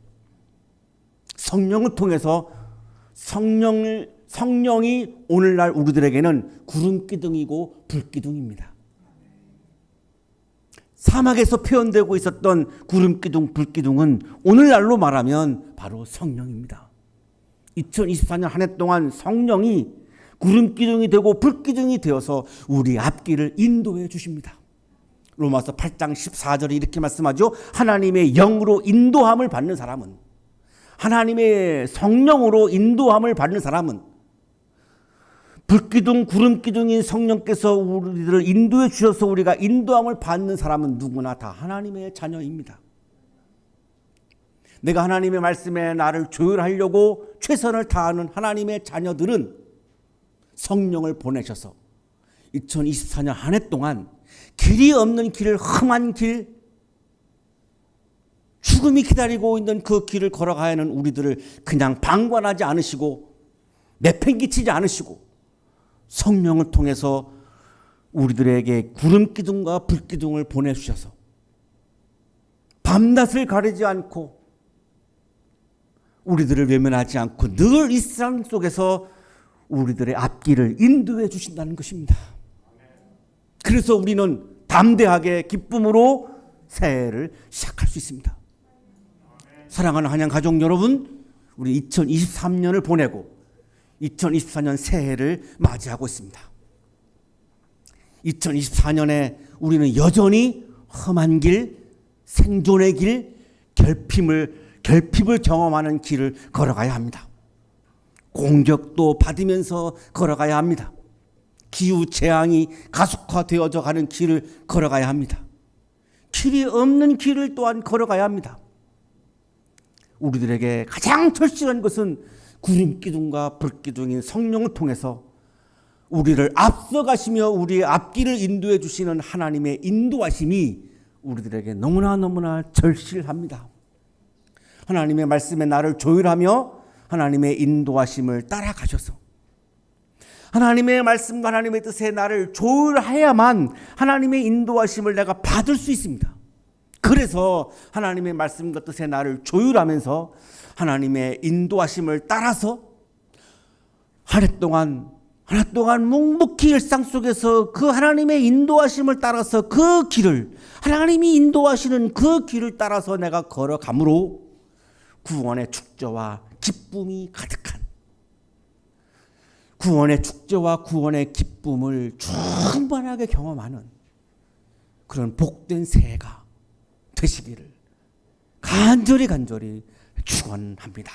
성령을 통해서 성령이 오늘날 우리들에게는 구름기둥이고 불기둥입니다. 사막에서 표현되고 있었던 구름기둥, 불기둥은 오늘날로 말하면 바로 성령입니다. 2024년 한 해 동안 성령이 구름기둥이 되고 불기둥이 되어서 우리 앞길을 인도해 주십니다. 로마서 8장 14절에 이렇게 말씀하죠. 하나님의 영으로 인도함을 받는 사람은, 하나님의 성령으로 인도함을 받는 사람은, 불기둥 구름기둥인 성령께서 우리들을 인도해 주셔서 우리가 인도함을 받는 사람은 누구나 다 하나님의 자녀입니다. 내가 하나님의 말씀에 나를 조율하려고 최선을 다하는 하나님의 자녀들은 성령을 보내셔서 2024년 한 해 동안 길이 없는 길을, 험한 길, 죽음이 기다리고 있는 그 길을 걸어가야 하는 우리들을 그냥 방관하지 않으시고 내팽개치지 않으시고 성령을 통해서 우리들에게 구름기둥과 불기둥을 보내주셔서 밤낮을 가리지 않고 우리들을 외면하지 않고 늘 이 세상 속에서 우리들의 앞길을 인도해 주신다는 것입니다. 그래서 우리는 담대하게 기쁨으로 새해를 시작할 수 있습니다. 사랑하는 한양 가족 여러분, 우리 2023년을 보내고 2024년 새해를 맞이하고 있습니다. 2024년에 우리는 여전히 험한 길, 생존의 길, 결핍을 경험하는 길을 걸어가야 합니다. 공격도 받으면서 걸어가야 합니다. 기후 재앙이 가속화되어져 가는 길을 걸어가야 합니다. 길이 없는 길을 또한 걸어가야 합니다. 우리들에게 가장 절실한 것은 구름기둥과 불기둥인 성령을 통해서 우리를 앞서가시며 우리의 앞길을 인도해 주시는 하나님의 인도하심이 우리들에게 너무나 절실합니다. 하나님의 말씀에 나를 조율하며 하나님의 인도하심을 따라가셔서 하나님의 말씀과 하나님의 뜻에 나를 조율해야만 하나님의 인도하심을 내가 받을 수 있습니다. 그래서 하나님의 말씀과 뜻에 나를 조율하면서 하나님의 인도하심을 따라서 한 해 동안 묵묵히 일상 속에서 그 하나님의 인도하심을 따라서 그 길을, 하나님이 인도하시는 그 길을 따라서 내가 걸어감으로 구원의 축제와 기쁨이 가득한, 구원의 축제와 구원의 기쁨을 충만하게 경험하는 그런 복된 새해가 되시기를 간절히 축원합니다.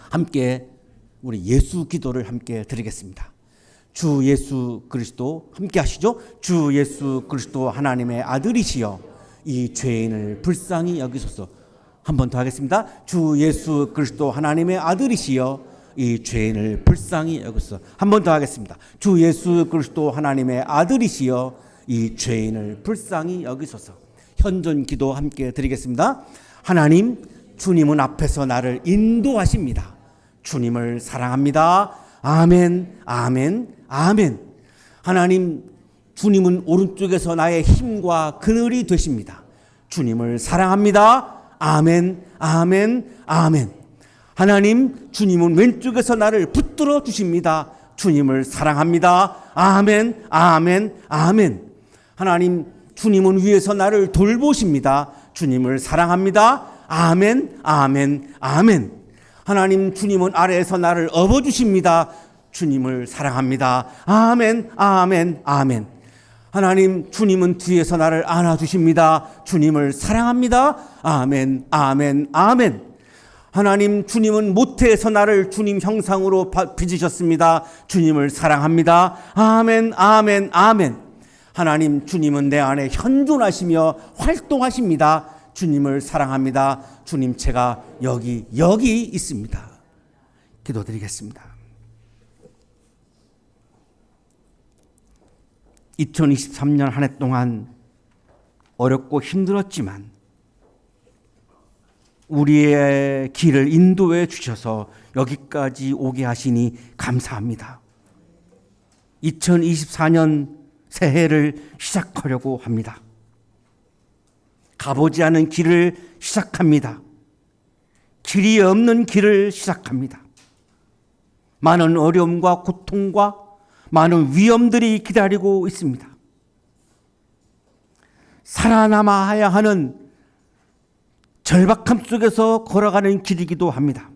함께 우리 예수 기도를 함께 드리겠습니다. 주 예수 그리스도 함께 하시죠. 주 예수 그리스도 하나님의 아들이시여 이 죄인을 불쌍히 여기소서. 한 번 더 하겠습니다. 주 예수 그리스도 하나님의 아들이시여 이 죄인을 불쌍히 여기소서. 한 번 더 하겠습니다. 주 예수 그리스도 하나님의 아들이시여 이 죄인을 불쌍히 여기소서. 현존 기도 함께 드리겠습니다. 하나님, 주님은 앞에서 나를 인도하십니다. 주님을 사랑합니다. 아멘, 아멘, 아멘. 하나님, 주님은 오른쪽에서 나의 힘과 그늘이 되십니다. 주님을 사랑합니다. 아멘, 아멘, 아멘. 하나님, 주님은 왼쪽에서 나를 붙들어 주십니다. 주님을 사랑합니다. 아멘, 아멘, 아멘. 하나님, 주님은 위에서 나를 돌보십니다. 주님을 사랑합니다. 아멘, 아멘, 아멘. 하나님, 주님은 아래에서 나를 업어주십니다. 주님을 사랑합니다. 아멘, 아멘, 아멘. 하나님, 주님은 뒤에서 나를 안아주십니다. 주님을 사랑합니다. 아멘, 아멘, 아멘. 하나님, 주님은 모태에서 나를 주님 형상으로 빚으셨습니다. 주님을 사랑합니다. 아멘, 아멘, 아멘. 하나님, 주님은 내 안에 현존하시며 활동하십니다. 주님을 사랑합니다. 주님, 제가 여기 있습니다. 기도드리겠습니다. 2023년 한 해 동안 어렵고 힘들었지만 우리의 길을 인도해 주셔서 여기까지 오게 하시니 감사합니다. 2024년 새해를 시작하려고 합니다. 가보지 않은 길을 시작합니다. 길이 없는 길을 시작합니다. 많은 어려움과 고통과 많은 위험들이 기다리고 있습니다. 살아남아야 하는 절박함 속에서 걸어가는 길이기도 합니다.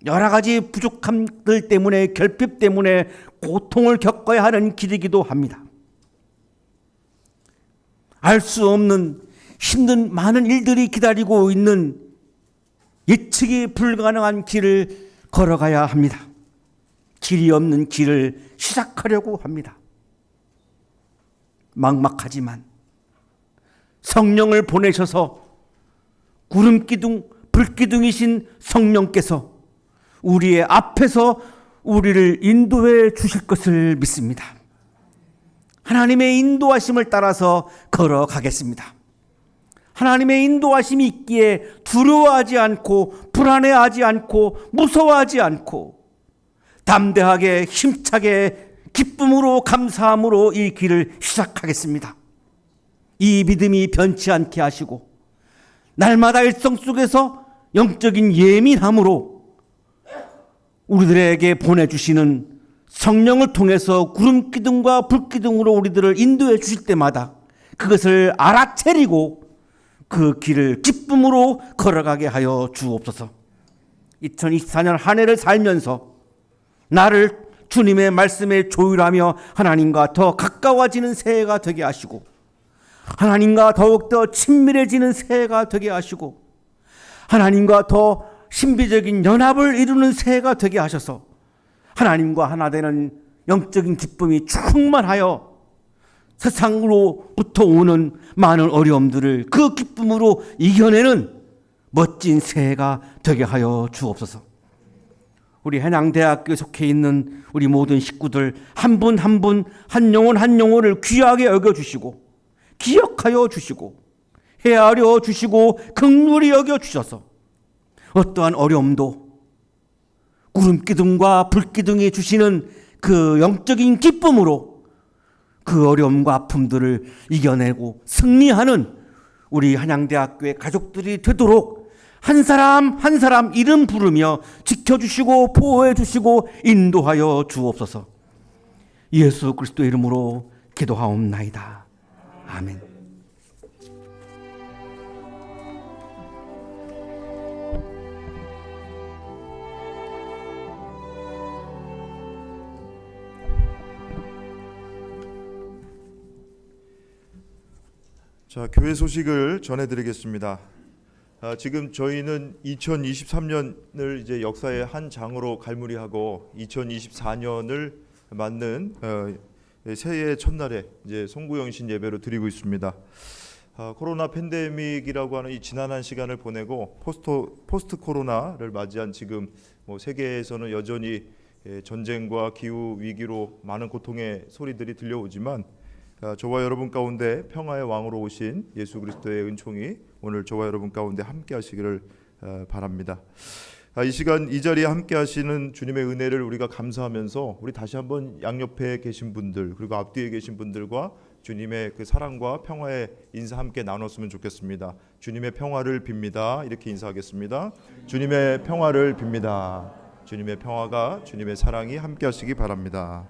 여러 가지 부족함들 때문에, 결핍 때문에 고통을 겪어야 하는 길이기도 합니다. 알 수 없는 힘든 많은 일들이 기다리고 있는 예측이 불가능한 길을 걸어가야 합니다. 길이 없는 길을 시작하려고 합니다. 막막하지만 성령을 보내셔서 구름기둥, 불기둥이신 성령께서 우리의 앞에서 우리를 인도해 주실 것을 믿습니다. 하나님의 인도하심을 따라서 걸어가겠습니다. 하나님의 인도하심이 있기에 두려워하지 않고 불안해하지 않고 무서워하지 않고 담대하게 힘차게 기쁨으로 감사함으로 이 길을 시작하겠습니다. 이 믿음이 변치 않게 하시고 날마다 일상 속에서 영적인 예민함으로 우리들에게 보내주시는 성령을 통해서 구름기둥과 불기둥으로 우리들을 인도해 주실 때마다 그것을 알아채리고 그 길을 기쁨으로 걸어가게 하여 주옵소서. 2024년 한 해를 살면서 나를 주님의 말씀에 조율하며 하나님과 더 가까워지는 새해가 되게 하시고 하나님과 더욱더 친밀해지는 새해가 되게 하시고 하나님과 더 신비적인 연합을 이루는 새해가 되게 하셔서 하나님과 하나 되는 영적인 기쁨이 충만하여 세상으로부터 오는 많은 어려움들을 그 기쁨으로 이겨내는 멋진 새해가 되게 하여 주옵소서. 우리 한양대학교에 속해 있는 우리 모든 식구들 한 분 한 분 한 영혼 한 영혼을 귀하게 여겨주시고 기억하여 주시고 헤아려 주시고 긍휼히 여겨 주셔서 어떠한 어려움도 구름기둥과 불기둥이 주시는 그 영적인 기쁨으로 그 어려움과 아픔들을 이겨내고 승리하는 우리 한양대학교의 가족들이 되도록 한 사람 한 사람 이름 부르며 지켜주시고 보호해주시고 인도하여 주옵소서. 예수 그리스도 이름으로 기도하옵나이다. 아멘. 자, 교회 소식을 전해드리겠습니다. 지금 저희는 2023년을 이제 역사의 한 장으로 갈무리하고 2024년을 맞는 새해 첫날에 이제 송구영신 예배로 드리고 있습니다. 코로나 팬데믹이라고 하는 이 지난한 시간을 보내고 포스트 코로나를 맞이한 지금 세계에서는 여전히 전쟁과 기후 위기로 많은 고통의 소리들이 들려오지만 저와 여러분 가운데 평화의 왕으로 오신 예수 그리스도의 은총이 오늘 저와 여러분 가운데 함께 하시기를 바랍니다. 이 시간 이 자리에 함께 하시는 주님의 은혜를 우리가 감사하면서 우리 다시 한번 양옆에 계신 분들 그리고 앞뒤에 계신 분들과 주님의 그 사랑과 평화의 인사 함께 나눴으면 좋겠습니다. 주님의 평화를 빕니다. 이렇게 인사하겠습니다. 주님의 평화를 빕니다. 주님의 평화가 주님의 사랑이 함께 하시기 바랍니다.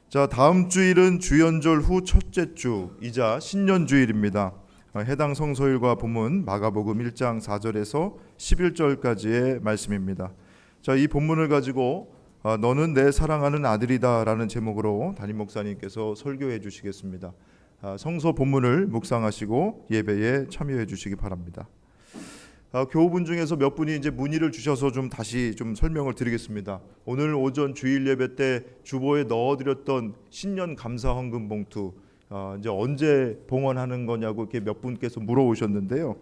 자, 다음 주일은 주연절 후 첫째 주이자 신년주일입니다. 해당 성서일과 본문 마가복음 1장 4절에서 11절까지의 말씀입니다. 자, 이 본문을 가지고 너는 내 사랑하는 아들이다 라는 제목으로 담임 목사님께서 설교해 주시겠습니다. 성서 본문을 묵상하시고 예배에 참여해 주시기 바랍니다. 교우분 중에서 몇 분이 이제 문의를 주셔서 좀 다시 좀 설명을 드리겠습니다. 오늘 오전 주일 예배 때 주보에 넣어드렸던 신년 감사 헌금 봉투 이제 언제 봉헌하는 거냐고 이렇게 몇 분께서 물어오셨는데요.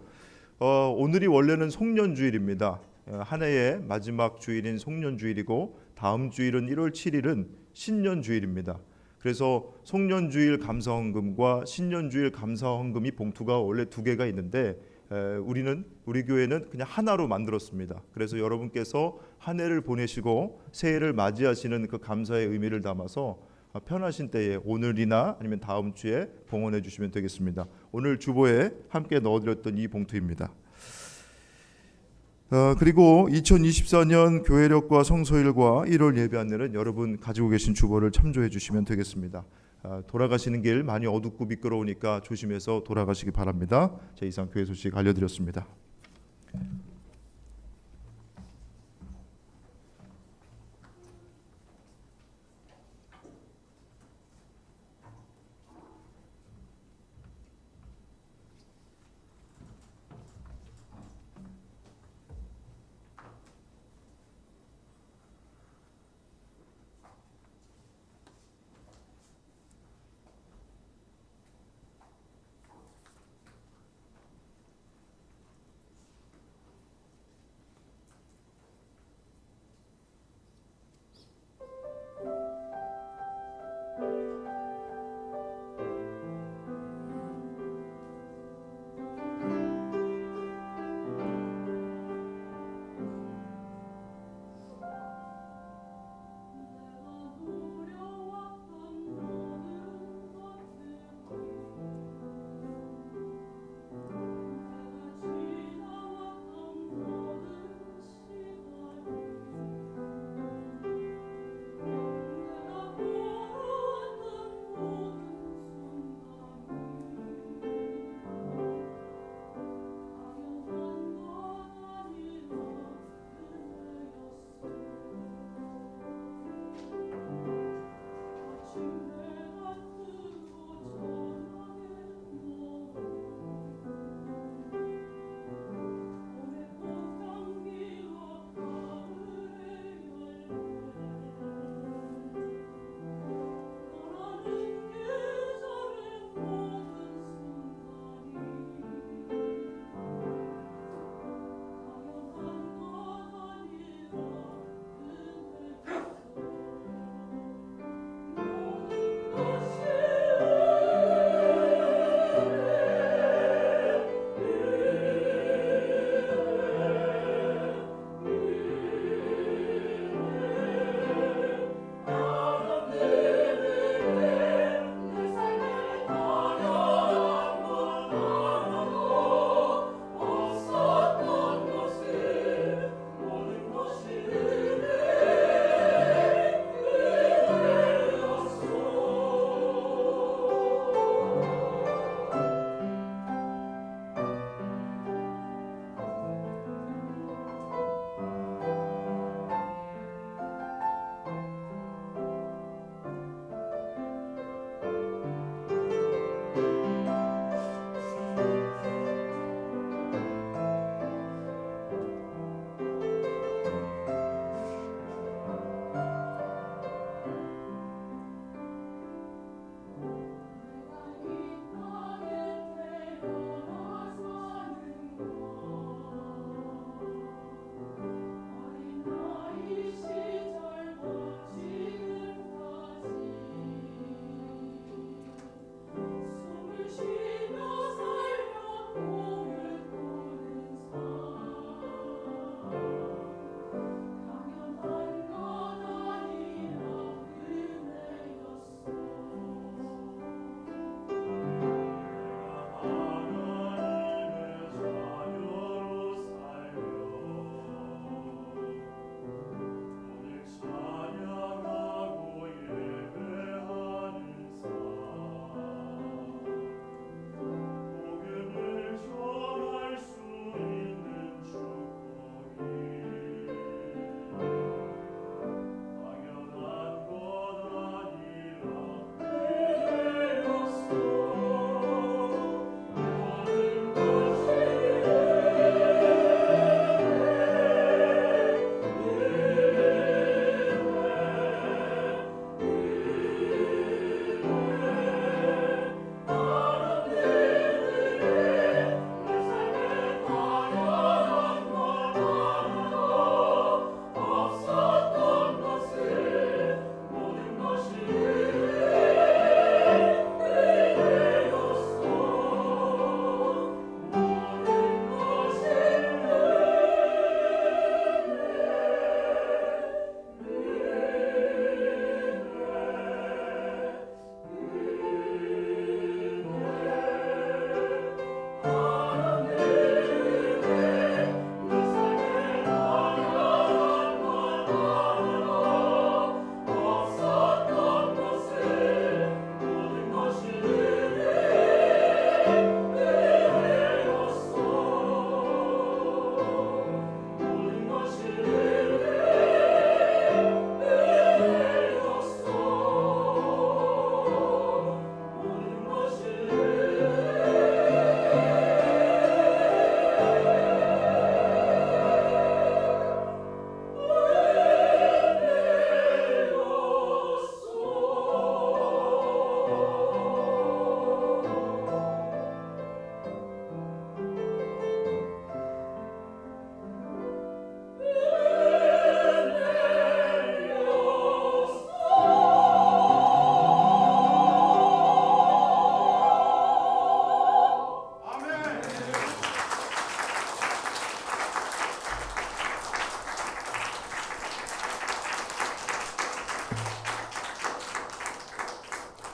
오늘이 원래는 송년주일입니다. 한 해의 마지막 주일인 송년주일이고 다음 주일은 1월 7일은 신년주일입니다. 그래서 송년주일 감사헌금과 신년주일 감사헌금이 봉투가 원래 두 개가 있는데 우리 교회는 그냥 하나로 만들었습니다. 그래서 여러분께서 한 해를 보내시고 새해를 맞이하시는 그 감사의 의미를 담아서 편하신 때에 오늘이나 아니면 다음 주에 봉헌해 주시면 되겠습니다. 오늘 주보에 함께 넣어드렸던 이 봉투입니다. 그리고 2024년 교회력과 성소일과 1월 예배 안내는 여러분 가지고 계신 주보를 참조해 주시면 되겠습니다. 돌아가시는 길 많이 어둡고 미끄러우니까 조심해서 돌아가시기 바랍니다. 제 이상 교회 소식 알려드렸습니다.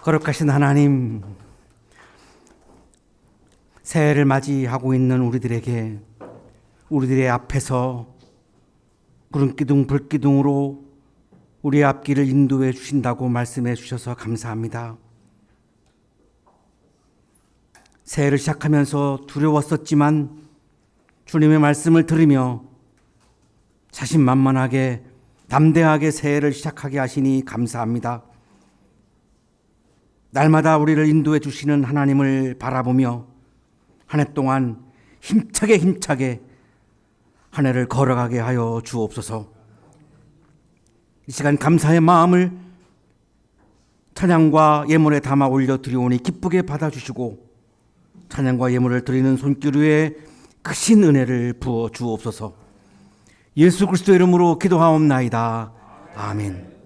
거룩하신 하나님, 새해를 맞이하고 있는 우리들에게 우리들의 앞에서 구름기둥 불기둥으로 우리의 앞길을 인도해 주신다고 말씀해 주셔서 감사합니다. 새해를 시작하면서 두려웠었지만 주님의 말씀을 들으며 자신만만하게 담대하게 새해를 시작하게 하시니 감사합니다. 날마다 우리를 인도해 주시는 하나님을 바라보며 한 해 동안 힘차게 한 해를 걸어가게 하여 주옵소서. 이 시간 감사의 마음을 찬양과 예물에 담아 올려 드리오니 기쁘게 받아주시고 찬양과 예물을 드리는 손길 위에 크신 은혜를 부어 주옵소서. 예수 그리스도 이름으로 기도하옵나이다. 아멘.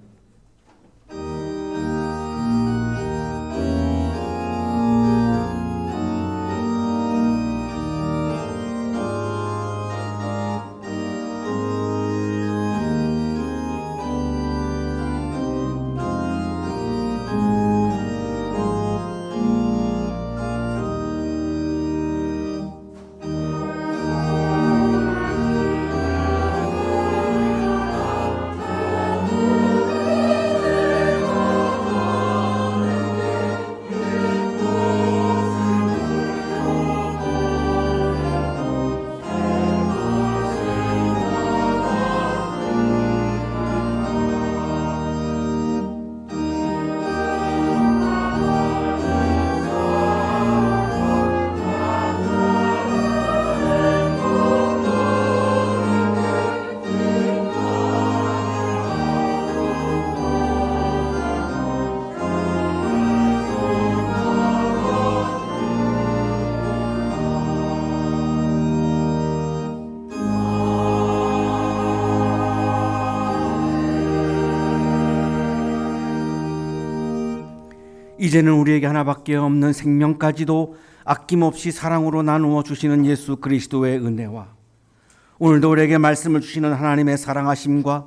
이제는 우리에게 하나밖에 없는 생명까지도 아낌없이 사랑으로 나누어 주시는 예수 그리스도의 은혜와 오늘도 우리에게 말씀을 주시는 하나님의 사랑하심과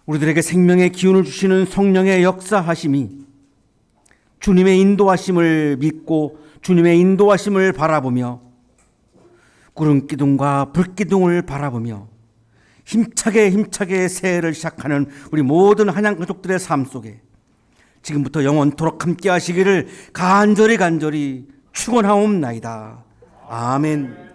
우리들에게 생명의 기운을 주시는 성령의 역사하심이 주님의 인도하심을 믿고 주님의 인도하심을 바라보며 구름기둥과 불기둥을 바라보며 힘차게 새해를 시작하는 우리 모든 한양 가족들의 삶 속에 지금부터 영원토록 함께 하시기를 간절히 축원하옵나이다. 아멘.